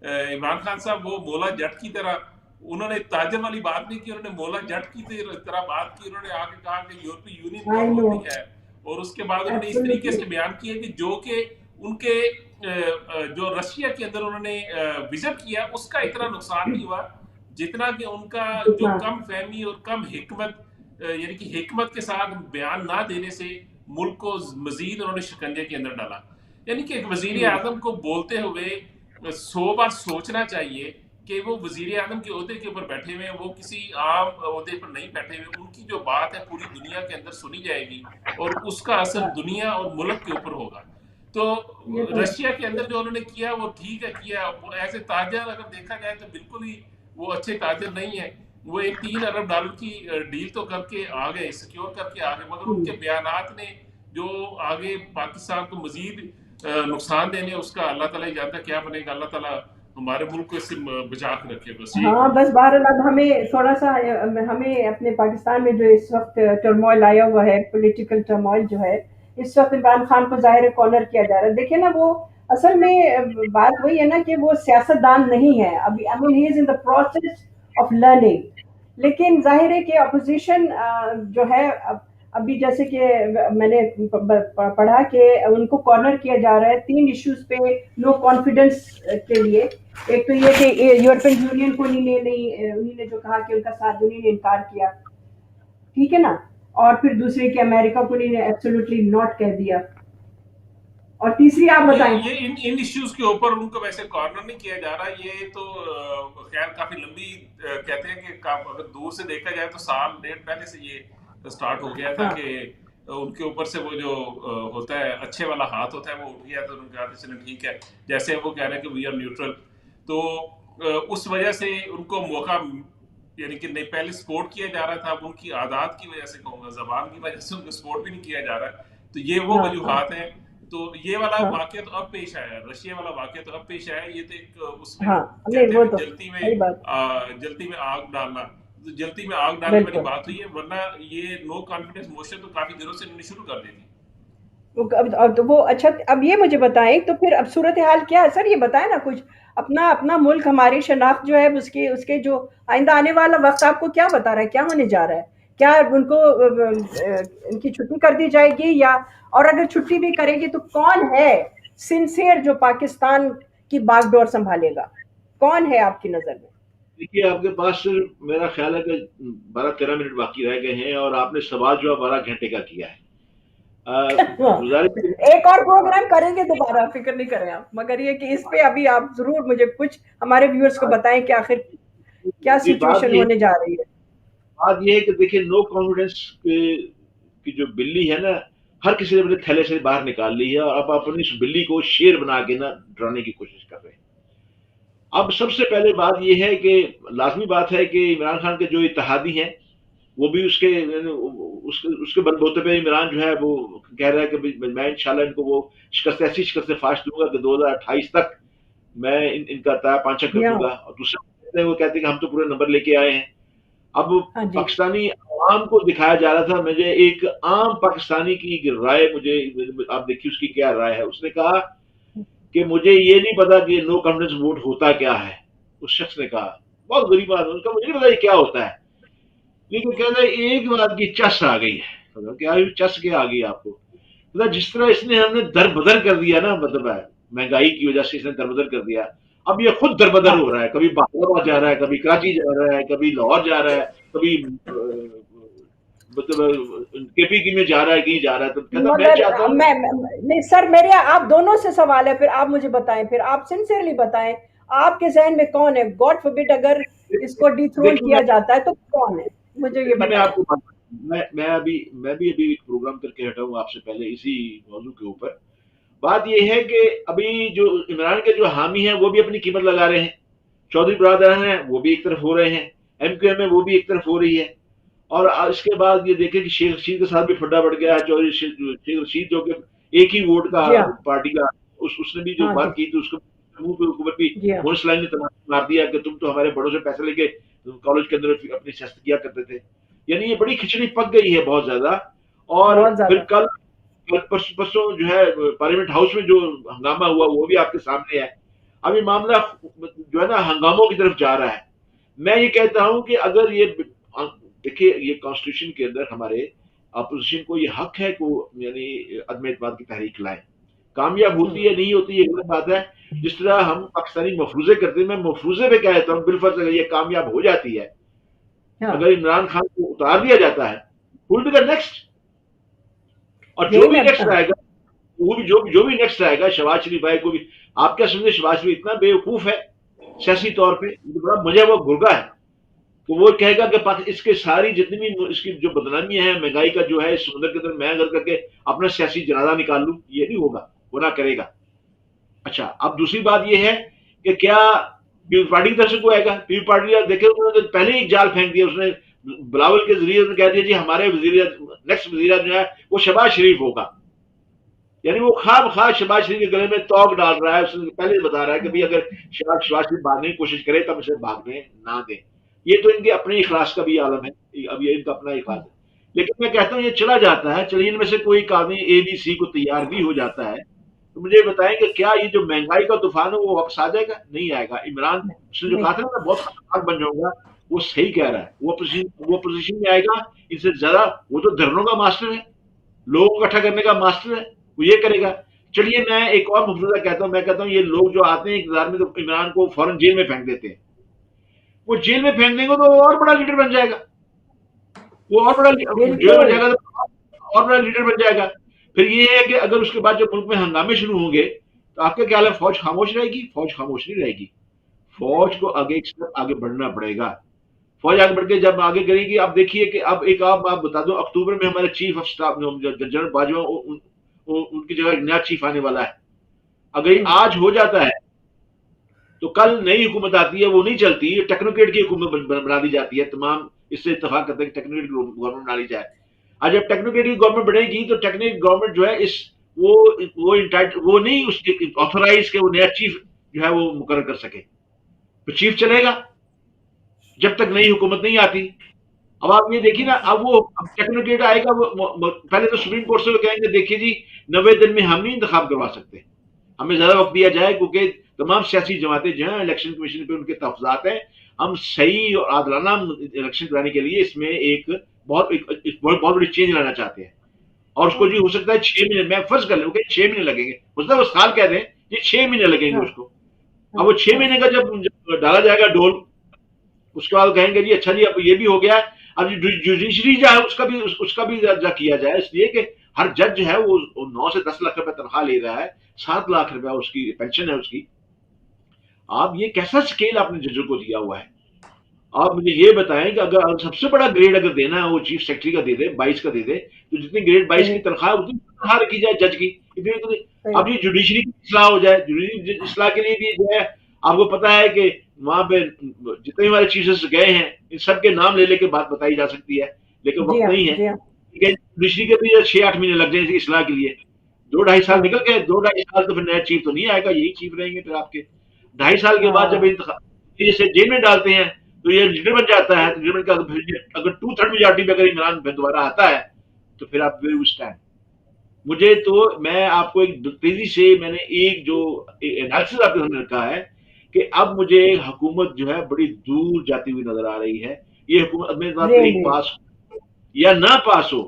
عمران خان صاحب وہ مولا جٹ کی طرح, انہوں نے تاجر والی بات نہیں کی, انہوں نے مولا جٹ کی طرح بات کی. انہوں نے آگے کہا کہ یورپی یونین کیا ہوتی ہے, اور اس کے بعد انہوں نے اس طریقے سے بیان کیے کہ جو کہ ان کے جو رشیا کے اندر انہوں نے وزٹ کیا اس کا اتنا نقصان نہیں ہوا جتنا کہ ان کا جو کم فہمی اور کم حکمت, یعنی کہ حکمت کے ساتھ بیان نہ دینے سے ملک کو مزید انہوں نے شکنجے کے اندر ڈالا. یعنی کہ ایک وزیر اعظم کو بولتے ہوئے 100 بار سوچنا چاہیے کہ وہ وزیر اعظم کے عہدے کے اوپر بیٹھے ہوئے ہیں، وہ کسی عام عہدے پر نہیں بیٹھے ہوئے، ان کی جو بات ہے پوری دنیا کے اندر سنی جائے گی اور اس کا اثر ہاں دنیا اور ملک کے اوپر ہوگا. تو یہ تو ہے. رشیا کے اندر جو انہوں نے کیا وہ ٹھیک ہے کیا، وہ ایز اے تاجر اگر دیکھا جائے تو بالکل ہی وہ اچھے تاجر نہیں ہیں. وہ ایک $3 ارب کی ڈیل تو کر کے آ گئے، سیکیور کر کے آ گئے، مگر ان کے بیانات نے جو آگے پاکستان کو مزید نقصان دینے، اس کا اللہ تعالیٰ ہی جانتا کیا بنے گا. اللہ تعالیٰ ہمارے ملک کو اس سے بچا کے رکھے. بس یہی ہاں کہوں بس گا. بہرحال اب ہمیں تھوڑا سا ہمیں اپنے پاکستان میں جو اس وقت ٹرموائل آیا ہوا ہے، پولیٹیکل ٹرموائل جو ہے اس وقت، عمران خان کو ظاہر ہے کارنر کیا جا رہا ہے. دیکھیں نا، وہ اصل میں بات وہی ہے نا کہ وہ سیاست دان نہیں ہے ابھی. آئی مین ہی از ان دا پروسیس آف لرننگ. لیکن ظاہر ہے کہ اپوزیشن جو ہے ابھی جیسے کہ میں نے پڑھا کہ ان کو کارنر کیا جا رہا ہے 3 ایشوز پہ نو کانفیڈنس کے لیے. ایک تو یہ کہ یورپین یونین کو انہی نے جو کہا کہ ان کا ساتھ انہی نے انکار کیا، ٹھیک ہے نا. اور پھر دوسرے کہ امریکہ کو انہی نے ایبسولوٹلی ناٹ کہہ دیا. اور تیسری آپ بتائیں. یہ ان ایشوز کے اوپر ان کو ویسے کارنر نہیں کیا جا رہا. یہ تو خیر کافی لمبی کہتے ہیں کہ اگر دور سے دیکھا جائے تو سال ڈیڑھ پہلے سے یہ سٹارٹ ہو گیا تھا ہاں کہ ان کے اوپر سے وہ جو ہوتا ہے اچھے والا ہاتھ ہوتا ہے وہ اٹھ گیا. تو انہوں نے کہا کہ چلیں ٹھیک ہے، جیسے وہ کہہ رہے ہیں کہ وی آر نیوٹرل. تو اس وجہ سے ان کو موقع، یعنی کہ نہیں پہلے سپورٹ کیا جا رہا تھا، اب ان کی عادات کی وجہ سے کہوں گا، زبان کی وجہ سے ان کو سپورٹ بھی نہیں کیا جا رہا. تو یہ وہ ہاں ہاں وجوہات ہیں. تو یہ والا ہاں واقعہ تو اب پیش آیا ہے، رشیا والا واقعہ تو اب پیش آیا ہے. یہ تو ایک اس میں ہاں نہیں کہتے وہ ہیں تو صحیح بات. جلتی میں آگ ڈالنا، جلتی میں آگ ڈالنے والی بالکل. بات ہوئی ہے. ورنہ یہ نو کانفیڈنس موشن تو کافی دنوں سے انہوں نے شروع کر دی تھی. اب تو وہ اچھا، اب یہ مجھے بتائیں تو پھر اب صورتحال کیا ہے سر؟ یہ بتائیں نا کچھ. اپنا ملک، ہماری شناخت جو ہے اس کے جو آئندہ آنے والا وقت آپ کو کیا بتا رہا ہے؟ کیا ہونے جا رہا ہے؟ کیا ان کو ان کی چھٹی کر دی جائے گی؟ یا اور اگر چھٹی بھی کرے گی تو کون ہے سنسیئر جو پاکستان کی باغ ڈور سنبھالے گا؟ کون ہے آپ کی نظر میں؟ دیکھیے، آپ کے پاس صرف میرا خیال ہے کہ 12-13 منٹ باقی رہ گئے ہیں اور آپ نے سوال جو ہے 12 گھنٹے کا کیا ہے. گزارش ایک اور پروگرام کریں گے دوبارہ، فکر نہیں کریں آپ. مگر یہ کہ اس پہ ابھی آپ ضرور مجھے کچھ ہمارے ویورز کو بتائیں کہ آخر کیا جی، سچویشن ہونے جا رہی ہے. بات یہ ہے کہ دیکھیے، نو کانفیڈنس کی جو بلی ہے نا، ہر کسی نے اپنے تھیلے سے باہر نکال لی ہے اور اب اپنی اس بلی کو شیر بنا کے نا ڈرانے کی کوشش کر رہے ہیں. اب سب سے پہلے بات یہ ہے کہ لازمی بات ہے کہ عمران خان کے جو اتحادی ہیں وہ بھی اس کے بلبوتے پہ عمران جو ہے وہ کہہ رہا ہے کہ میں انشاءاللہ ان کو وہ ایسی شکست فاش دوں گا کہ 2028 تک میں ان کا تایا پانچا کر یا دوں گا. اور دوسرے وہ کہتے ہیں کہ ہم تو پورے نمبر لے کے آئے ہیں. اب ہاں جی پاکستانی عوام کو دکھایا جا رہا تھا. مجھے ایک عام پاکستانی کی رائے، آپ دیکھیے اس کی کیا رائے ہے. اس نے کہا کہ مجھے یہ نہیں پتا کہ نو کانفیڈنس ووٹ ہوتا کیا ہے. اس شخص نے کہا، بہت غریب آدمی کا، مجھے نہیں پتا یہ کیا ہوتا ہے. لیکن کہتا ہے ایک بات کی چس آ گئی ہے. کیا چس کیا آ گئی آپ کو؟ جس طرح اس نے ہم نے در بدر کر دیا نا، مطلب ہے مہنگائی کی وجہ سے اس نے در بدر کر دیا. اب یہ خود در بدر ہاں ہو رہا ہے. کبھی بہادرآباد جا رہا ہے، کبھی کراچی جا رہا ہے، کبھی لاہور جا رہا ہے، کبھی مطلب کے پی کی میں جا رہا ہے، کہیں جا رہا ہے. تو کہتا میں مگر چاہتا ہوں نہیں سر، میرے آپ دونوں سے سوال ہے، پھر آپ مجھے بتائیں، پھر آپ سنسیئرلی بتائیں آپ کے ذہن میں کون ہے؟ گاڈ فوربٹ اگر اس کو ڈی تھرون دیکھیں کیا جاتا ہے تو کون ہے؟ مجھے یہ میں بتائیں. آپ کو میں بھی ابھی ایک پروگرام کر کے ہٹا ہوں آپ سے پہلے اسی موضوع کے اوپر. بات یہ ہے کہ ابھی جو عمران کے جو حامی ہیں وہ بھی اپنی قیمت لگا رہے ہیں. چودھری برادران ہیں وہ بھی ایک طرف ہو رہے ہیں، ایم کیو ایم ہے وہ بھی ایک طرف ہو رہی ہے. اور اس کے بعد یہ دیکھیں کہ شیخ رشید کے ساتھ بھی پھڈا بڑھ گیا ہے. چودھری شیخ رشید جو کہ ایک ہی ووٹ کا جی ہاں. پارٹی کا، اس نے بھی جو ہاں جی. بات کی تھی اس کو منہ کے اوپر بھی جی ہاں. مونس لائن نے تماشا مار دیا کہ تم تو ہمارے بڑوں سے پیسے لے کے کالج کے اندر اپنی سیاست کیا کرتے تھے. یعنی یہ بڑی کھچڑی پک گئی ہے بہت زیادہ. اور بہت پھر زیادہ. پرسوں جو ہے پارلیمنٹ ہاؤس میں جو ہنگامہ ہوا وہ بھی آپ کے سامنے ہے. اب یہ معاملہ جو ہے نا ہنگاموں کی طرف جا رہا ہے. میں یہ کہتا ہوں کہ اگر یہ دیکھیے، یہ کانسٹیٹیوشن کے اندر ہمارے اپوزیشن کو یہ حق ہے کہ یعنی عدم اعتماد کی تحریک لائیں. کامیاب ہوتی ہے نہیں ہوتی یہ غلط بات ہے. جس طرح ہم پاکستانی مفروضے کرتے ہیں، میں مفروضے پہ کہتا ہوں بالفرض اگر یہ کامیاب ہو جاتی ہے، ہاں اگر عمران خان کو اتار دیا جاتا ہے، ول بی دا نیکسٹ. اور جو یہی بھی میں نیکسٹ آئے گا، وہ بھی جو بھی نیکسٹ آئے گا، شہباز شریف بھائی کو بھی آپ کیا سمجھے شہباز شریف اتنا بے وقوف ہے سیاسی طور پہ بڑا مجھے وہ گرگا ہے کہ وہ کہے گا کہ اس کے ساری جتنی بھی اس کی جو بدنامی ہے مہنگائی کا جو ہے اس سمندر کے اندر میں اگر کر کے اپنا سیاسی جنازہ نکال لوں، یہ نہیں ہوگا، وہ نہ کرے گا۔ اچھا اب دوسری بات یہ ہے کہ کیا پیپل پارٹی کی طرف سے کوئی آئے گا؟ پیپل پارٹی دیکھے انہوں نے پہلے ہی ایک جال پھینک دیا، اس نے بلاول کے ذریعے کہہ دیا جی ہمارے نیکسٹ وزیر جو ہے وہ شہباز شریف ہوگا، یعنی وہ خواب خواہ شہباز شریف کے گلے میں توق ڈال رہا ہے، اس نے پہلے بتا رہا ہے کہ اگر شہباز شریف بھاگنے کی کوشش کرے تب اسے بھاگنے نہ دیں۔ یہ تو ان کے اپنے اخلاص کا بھی عالم ہے، اب یہ ان کا اپنا اخلاص ہے، لیکن میں کہتا ہوں یہ چلا جاتا ہے، چلیے ان میں سے کوئی آدمی اے بی سی کو تیار بھی ہو جاتا ہے تو مجھے بتائیں کہ کیا یہ جو مہنگائی کا طوفان ہے وہ واپس آ جائے گا؟ نہیں آئے گا۔ عمران اس نے جو کہا تھا نا میں بہت خطرناک بن جاؤں گا، وہ صحیح کہہ رہا ہے، وہ پوزیشن میں آئے گا، اس سے زیادہ وہ تو دھرنوں کا ماسٹر ہے، لوگوں کو اکٹھا کرنے کا ماسٹر ہے، وہ یہ کرے گا۔ چلیے میں ایک اور مفروضہ کہتا ہوں، میں کہتا ہوں یہ لوگ جو آتے ہیں اقتدار میں تو عمران کو فوراً جیل میں پھینک دیتے ہیں، وہ جیل میں پھینک دیں گے تو وہ اور بڑا لیڈر بن جائے گا، وہ اور بڑا جیل بن جائے گا تو اور بڑا لیڈر بن جائے گا۔ پھر یہ ہے کہ اگر اس کے بعد جب ملک میں ہنگامے شروع ہوں گے تو آپ کا خیال ہے فوج خاموش رہے گی؟ فوج خاموش نہیں رہے گی، فوج کو آگے ایک اسٹیپ آگے بڑھنا پڑے گا۔ فوج آگے بڑھ کے جب آگے کرے گی، آپ دیکھیے کہ اب ایک آپ بتا دو، اکتوبر میں ہمارے chief of staff general Bajwa ان کی جگہ ایک نیا چیف آنے والا ہے، اگر یہ آج ہو جاتا ہے تو کل نئی حکومت آتی ہے، وہ نہیں چلتی، ٹیکنوکریٹ کی حکومت بنا دی جاتی ہے، تمام اس سے اتفاق کرتے ہیں کہ ٹیکنوکریٹ گورنمنٹ بنا لی جائے۔ آج جب ٹیکنوکریٹ کی گورنمنٹ بنے گی تو ٹیکنوکریٹ گورنمنٹ جو ہے وہ نہیں اس کے آتھورائز کے وہ نیا چیف جو ہے وہ مقرر کر سکے، تو چیف چلے گا جب تک نئی حکومت نہیں آتی۔ اب آپ یہ دیکھیے نا، اب وہ ٹیکنوکریٹ آئے گا، وہ پہلے تو سپریم کورٹ سے وہ کہیں گے دیکھیے جی 90 دن میں ہم نہیں انتخاب کروا سکتے، ہمیں زیادہ وقت دیا جائے، کیونکہ تمام سیاسی جماعتیں جو ہیں الیکشن کمیشن پہ ان کے تحفظات ہیں، ہم صحیح اور عادلانہ الیکشن کرانے کے لیے اس میں ایک بہت بڑی چینج لانا چاہتے ہیں، اور اس کو جی ہو سکتا ہے 6 مہینے، میں فرض کر لوں کہ 6 مہینے لگیں گے، ہو سکتا ہے وہ سال کہہ دیں، یہ 6 مہینے لگیں گے اس کو۔ اب وہ 6 مہینے کا جب ڈالا جائے گا ڈول، اس کے بعد کہیں گے جی اچھا جی اب یہ بھی ہو گیا، اب جوڈیشری جو ہے اس کا بھی درجہ کیا جائے، اس لیے کہ ہر جج جو ہے وہ 9 سے 10 لاکھ روپے تنخواہ لے رہا ہے، 7 لاکھ روپے اس کی پینشن ہے اس کی۔ آپ یہ کیسا اسکیل آپ نے ججوں کو دیا ہوا ہے؟ آپ مجھے یہ بتائیں کہ اگر سب سے بڑا گریڈ اگر دینا ہے وہ چیف سیکرٹری کا دے دے، 22 کا دے دے، تو جتنی گریڈ 22 کی تنخواہ اتنی تنخواہ رکھی جائے جج کی، اب یہ جوڈیشری کی اصلاح ہو جائے، جوڈیشری اصلاح کے لیے بھی جو ہے آپ کو پتا ہے کہ وہاں پہ جتنے ہمارے چیف جسٹس گئے ہیں ان سب کے نام لے کے بات بتائی جا سکتی ہے، لیکن وقت نہیں ہے، جوڈیشری کے بھی 6-8 مہینے لگ جائیں اصلاح کے لیے، 2-2.5 سال نکل گئے، 2-2.5 سال تو پھر نیا چیف تو نہیں آئے گا، یہی چیف رہیں گے پھر آپ کے 2.5 سال کے بعد جب جیسے جیل میں ڈالتے ہیں تو یہ لیڈر بن جاتا ہے، اگر 2/3 میجارٹی پہ اگر عمران دوبارہ آتا ہے تو پھر آپ اس ٹائم مجھے تو میں آپ کو ایک تیزی سے میں نے ایک جو انالیسس آپ کے سامنے رکھا ہے کہ اب مجھے حکومت جو ہے بڑی دور جاتی ہوئی نظر آ رہی ہے، یہ حکومت اپنے ساتھ ایک پاس یا نہ پاس ہو،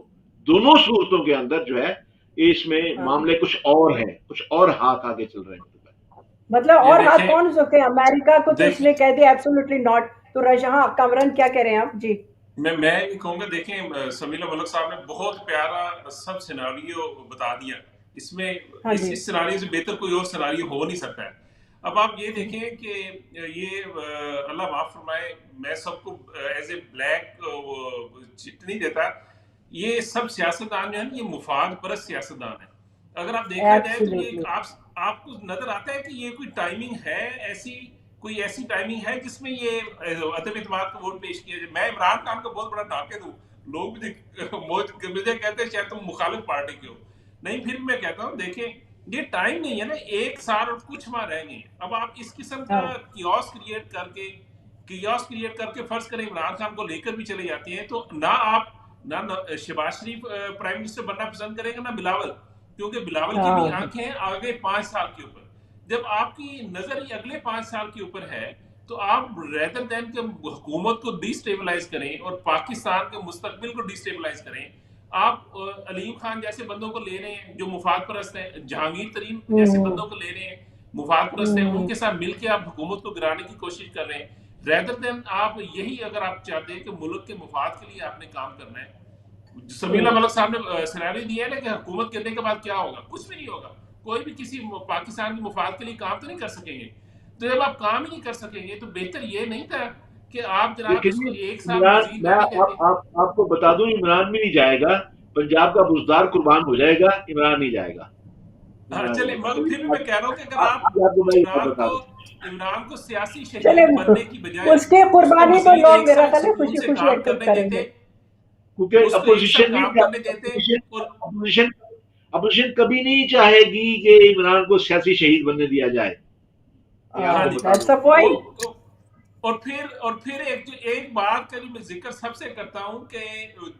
دونوں صورتوں کے اندر جو ہے اس میں معاملے کچھ اور ہیں، کچھ اور ہاتھ آگے چل رہے ہیں۔ مطلب اور ہاتھ کون ہو سکتے ہیں؟ امریکہ کو تو اس نے کہہ دیا ایبسولوٹلی ناٹ، تو رشا کامران کیا کہہ رہے ہیں آپ؟ جی میں یہ کہوں گا، دیکھیں سمیلا ملک صاحب نے بہت پیارا سب سیناریو بتا دیا، اس میں اس سیناریو سے بہتر کوئی اور سیناریو ہو نہیں سکتا ہے۔ اب آپ یہ دیکھیں کہ یہ اللہ معاف فرمائے، میں سب کو ایز اے بلیک چٹ نہیں دیتا، یہ سب سیاستدان جو ہے یہ مفاد پرست سیاستدان ہے۔ اگر آپ دیکھا جائے تو یہ آپ کو نظر آتا ہے کہ یہ کوئی ٹائمنگ ہے کوئی ایسی ٹائمنگ ہے جس میں یہ عدم اعتماد کا ووٹ پیش کیا جائے؟ میں عمران خان کا بہت بڑا ناقد ہوں، لوگ مجھے کہتے ہیں شاید تم مخالف پارٹی کے ہو، نہیں پھر میں کہتا ہوں دیکھیں یہ ٹائم نہیں ہے نا، 1 سال اور کچھ ماہ رہ گئے، اب آپ اس قسم کا کیوس کریٹ کر کے فرض کریں عمران خان کو لے کر بھی چلے جاتے ہیں، تو نہ شہباز شریف پرائم منسٹر بننا پسند کریں گے، نہ بلاول، کیونکہ بلاول کی بھی آنکھیں ہیں آگے 5 سال کے اوپر۔ جب آپ کی نظر ہی اگلے 5 سال کے اوپر ہے تو آپ ریدر دین کہ حکومت کو ڈی اسٹیبلائز کریں اور پاکستان کے مستقبل کو ڈی اسٹیبلائز کریں، آپ علیم خان جیسے بندوں کو لے رہے ہیں جو مفاد پرست ہیں، جہانگیر ترین جیسے بندوں کو لے رہے ہیں مفاد پرست ہیں، ان کے ساتھ مل کے آپ حکومت کو گرانے کی کوشش کر رہے ہیں، ریدر دین آپ یہی اگر آپ چاہتے ہیں کہ ملک کے مفاد کے لیے آپ نے کام کرنا ہے۔ سمیلا ملک صاحب نے سیناریو دیا ہے نا کہ حکومت کرنے کے بعد کیا ہوگا، کچھ بھی نہیں ہوگا، کوئی بھی کسی پاکستان کے مفاد کے لیے کام تو نہیں کر سکیں گے۔ تو جب آپ کام ہی نہیں کر سکیں گے تو بہتر یہ نہیں تھا کہ آپ جناب لیکن اس کو ایک سال عمران، مزید میں کرنے دیتے. آپ کو بتا دوں، عمران بھی نہیں جائے گا، پنجاب کا بزدار قربان ہو جائے گا، عمران نہیں جائے گا. ہاں عمران چلے، نہیں مگر پھر بھی جائے میں کہہ رہا ہوں کہ اگر گا. آپ کو میں یہ بات بتا دوں، عمران کو سیاسی چلے شہید بننے کی بجائے اس کی اس کو قربانی تو مزید لوگ ایک میرا سال خیال ہے سکون خوشی سے خوشی کام ایکسپٹ کرنے کریں دیتے. گے. کیونکہ اس کو ایک سال کام کرنے دیتے. اور اپوزیشن کبھی نہیں چاہے گی کہ عمران کو سیاسی شہید بننے دیا جائے. یہ آپ ہاں کو جی، بتا دیٹس دوں. A point. اور پھر ایک بات کا جو میں ذکر سب سے کرتا ہوں کہ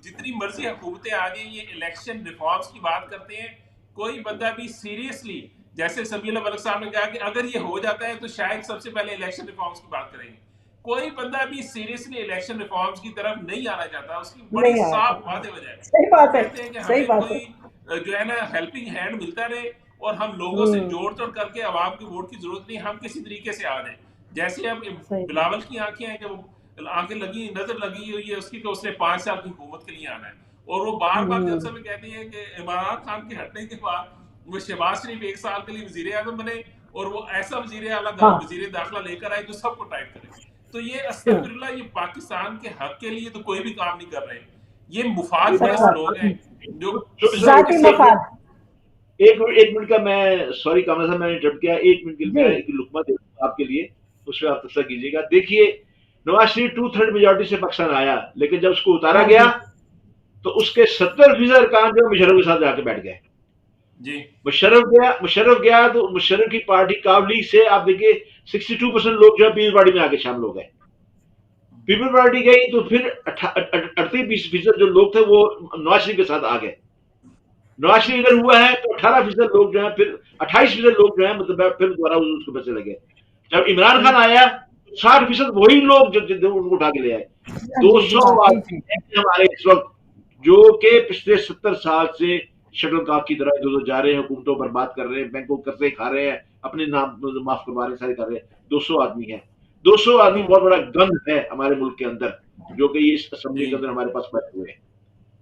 جتنی مرضی حکومتیں آ جائیں، یہ الیکشن ریفارمز کی بات کرتے ہیں. کوئی بندہ بھی سیریسلی، جیسے سمیع اللہ ملک صاحب نے کہا کہ اگر یہ ہو جاتا ہے تو شاید سب سے پہلے الیکشن ریفارمز کی بات کریں گے. کوئی بندہ بھی سیریسلی الیکشن ریفارمز کی طرف نہیں آنا چاہتا. اس کی بڑی نہیں آیا صاف تھا. واضح وجہ ہے. صحیح وہ بات ہے، کہتے ہیں کہ صحیح ہمیں بات ہے. کوئی جو ہے نا ہیلپنگ ہینڈ ملتا رہے اور ہم لوگوں سے جوڑ توڑ کر کے عوام کی ووٹ کی ضرورت نہیں، ہم کسی طریقے سے آ جائیں. جیسے اب صحیح بلاول کی آنکھیں ہیں کہ وہ آنکھیں نظر لگی ہوئی ہے اس کی کہ اس نے 5 سال کی حکومت کے لیے آنا ہے. اور وہ بار بار جلسہ میں کہتی ہے کہ عمران خان کے ہٹنے کے بعد وہ شہباز شریف 1 سال کے لیے وزیر اعظم بنے اور وہ ایسا وزیر اعلیٰ وزیر داخلہ لے کر آئے جو سب کو ٹائٹ کرے. تو یہ استغفر اللہ، یہ پاکستان کے حق کے لیے تو کوئی بھی کام نہیں کر رہے. یہ مفاد پرست لوگ ہیں جو ذاتی مفاد. ایک منٹ کا میں سوری کامرا صاحب، میں نے انٹرپٹ کیا. 1 منٹ کے لیے میں ایک لقمہ دے دوں آپ کے لیے، اس پہ آپ تصدیق کیجیے گا. دیکھیے، نواز شریف 2/3 میجورٹی سے پاکستان آیا، لیکن جب اس کو اتارا گیا تو اس کے 70% ارکان جو مشرف کے ساتھ جا کے بیٹھ گئے. جی مشرف گیا تو مشرف کی پارٹی قابل لیگ سے آپ دیکھیے 62% لوگ جو ہے پیپل پارٹی میں آ کے شامل ہو گئے. پیپل پارٹی گئی تو پھر 38% جو لوگ تھے وہ نواز شریف کے ساتھ آ گئے. نواز شریف ادھر ہوا ہے تو 18% لوگ جو ہیں، پھر 28% لوگ جو ہیں مطلب پھر دوبارہ اس کے پیسے لگے. جب عمران خان آیا 60% وہی لوگ جو ان کو اٹھا کے لے آئے. 200 آدمی ہمارے اس وقت جو کہ پچھلے 70 سال سے شٹل کاک کی طرح ادھر جا رہے ہیں، حکومتوں پر بات کر رہے ہیں، بینکوں قرضے کھا رہے ہیں، اپنے نام معاف کروا رہے ہیں، سارے کر رہے ہیں. 200 آدمی ہیں. 200 آدمی بہت بڑا گند ہے ہمارے ملک کے اندر، جو کہ اس اسمبلی کے اندر ہمارے پاس بیٹھے ہوئے ہیں.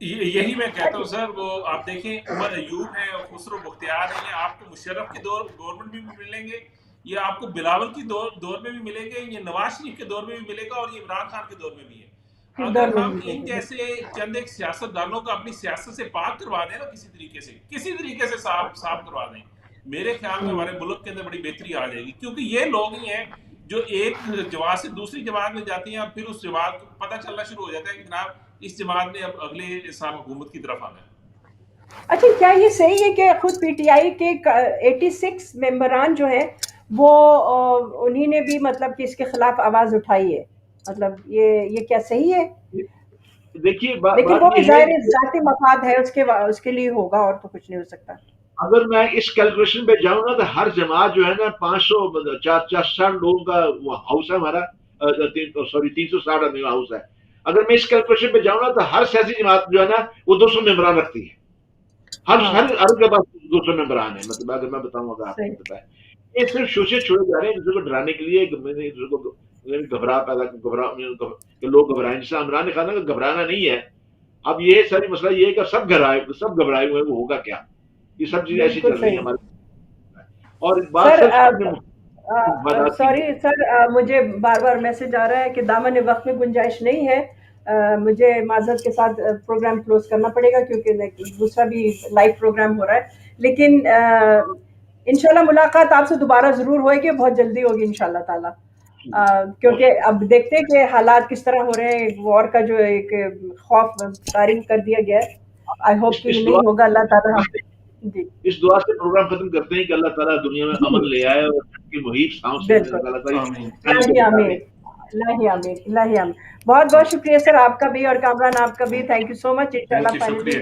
یہی میں کہتا ہوں سر. وہ آپ دیکھیں عمر ایوب ہیں اور خسرو بختیار ہیں، یہ آپ کو مشرف کے گورنمنٹ میں بھی ملیں گے، یہ آپ کو بلاول کی دور میں بھی ملیں گے، یہ نواز شریف کے دور میں بھی ملے گا اور یہ عمران خان کے دور میں بھی ہے. اگر ہم ان جیسے چند ایک سیاست دانوں کو اپنی سیاست سے پاک کروا دیں نا، کسی طریقے سے صاف کروا دیں، میرے خیال میں ہمارے ملک کے اندر بڑی بہتری آ جائے گی. کیونکہ یہ لوگ ہی ہیں جو ایک جماعت سے دوسری جماعت میں جاتی ہیں اور پھر اس جماعت کو پتہ چلنا شروع ہو جاتا ہے کہ جناب اس جماعت نے اب اگلے سال حکومت کی طرف آنا ہے. اچھا، کیا یہ صحیح ہے کہ خود پی ٹی آئی کے 86 ممبران جو ہیں وہ انہی نے بھی مطلب کہ اس کے خلاف آواز اٹھائی ہے؟ مطلب یہ کیا صحیح ہے؟ دیکھیے لیکن بات وہ بھی یہ ہے، ظاہر ذاتی مفاد ہے اس کے لیے ہوگا، اور تو کچھ نہیں ہو سکتا. اگر میں اس کیلکولیشن پہ جاؤں نا تو ہر جماعت جو ہے نا 560 لوگوں کا ہاؤس ہے ہمارا، 360 آدمی کا ہاؤس ہے. اگر میں اس کیلکولیشن پہ جاؤں نا تو ہر سیاسی جماعت جو ہے نا وہ 200 ممبران رکھتی ہے. ہر کے پاس 200 ممبران ہے. مطلب اگر میں بتاؤں اگر آپ کو پتا ہے، یہ صرف شوشے چھوڑے جا رہے ہیں دوسرے کو ڈرانے کے لیے، دوسرے کو کہ لوگ گھبرائیں. جیسے عمران خان کا گھبرانا نہیں ہے. اب یہ ساری مسئلہ یہ ہے کہ سب گھبرائے ہوئے، وہ ہوگا کیا؟ یہ سب چیزیں ایسی چل رہی ہیں ہمارے. اور بات سر اپنے سوری سر، مجھے بار بار میسج آ رہا ہے کہ دامن وقت میں گنجائش نہیں ہے. مجھے معذرت کے ساتھ پروگرام کلوز کرنا پڑے گا کیونکہ دوسرا بھی لائیو پروگرام ہو رہا ہے. لیکن انشاءاللہ ملاقات آپ سے دوبارہ ضرور ہوئے گی، بہت جلدی ہوگی انشاءاللہ تعالیٰ. کیونکہ اب دیکھتے ہیں کہ حالات کس طرح ہو رہے ہیں. وار کا جو ایک خوف طاری کر دیا گیا ہے، آئی ہوپ کہ نہیں ہوگا. اللہ تعالیٰ جی اس دعا سے پروگرام ختم کرتے ہیں کہ اللہ تعالیٰ دنیا میں امن لے آئے اور کی محیط سانس سے اللہ آمین، اللہ آمین، اللہ آمین. بہت بہت شکریہ سر آپ کا بھی اور کامران آپ کا بھی. تھینک یو سو مچ. انشاءاللہ فائنلی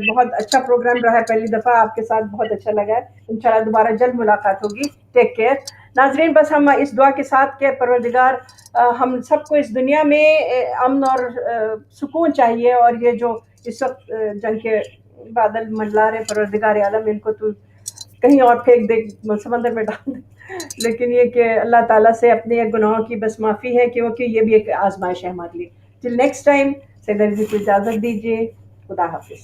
بہت اچھا پروگرام رہا ہے. پہلی دفعہ آپ کے ساتھ بہت اچھا لگا ہے. انشاءاللہ دوبارہ جلد ملاقات ہوگی. Take care. ناظرین، بس ہم اس دعا کے ساتھ کہ پروردگار ہم سب کو اس دنیا میں امن اور سکون چاہیے، اور یہ جو اس وقت جنگ کے بادل منڈلا رہے، پروردگار عالم ان کو تو کہیں اور پھینک دے، سمندر میں ڈال دے. لیکن یہ کہ اللہ تعالیٰ سے اپنے گناہوں کی بس معافی ہے، کیونکہ یہ بھی ایک آزمائش ہے ہمارے لیے. ٹل نیکسٹ ٹائم، سے کو اجازت دیجیے. خدا حافظ.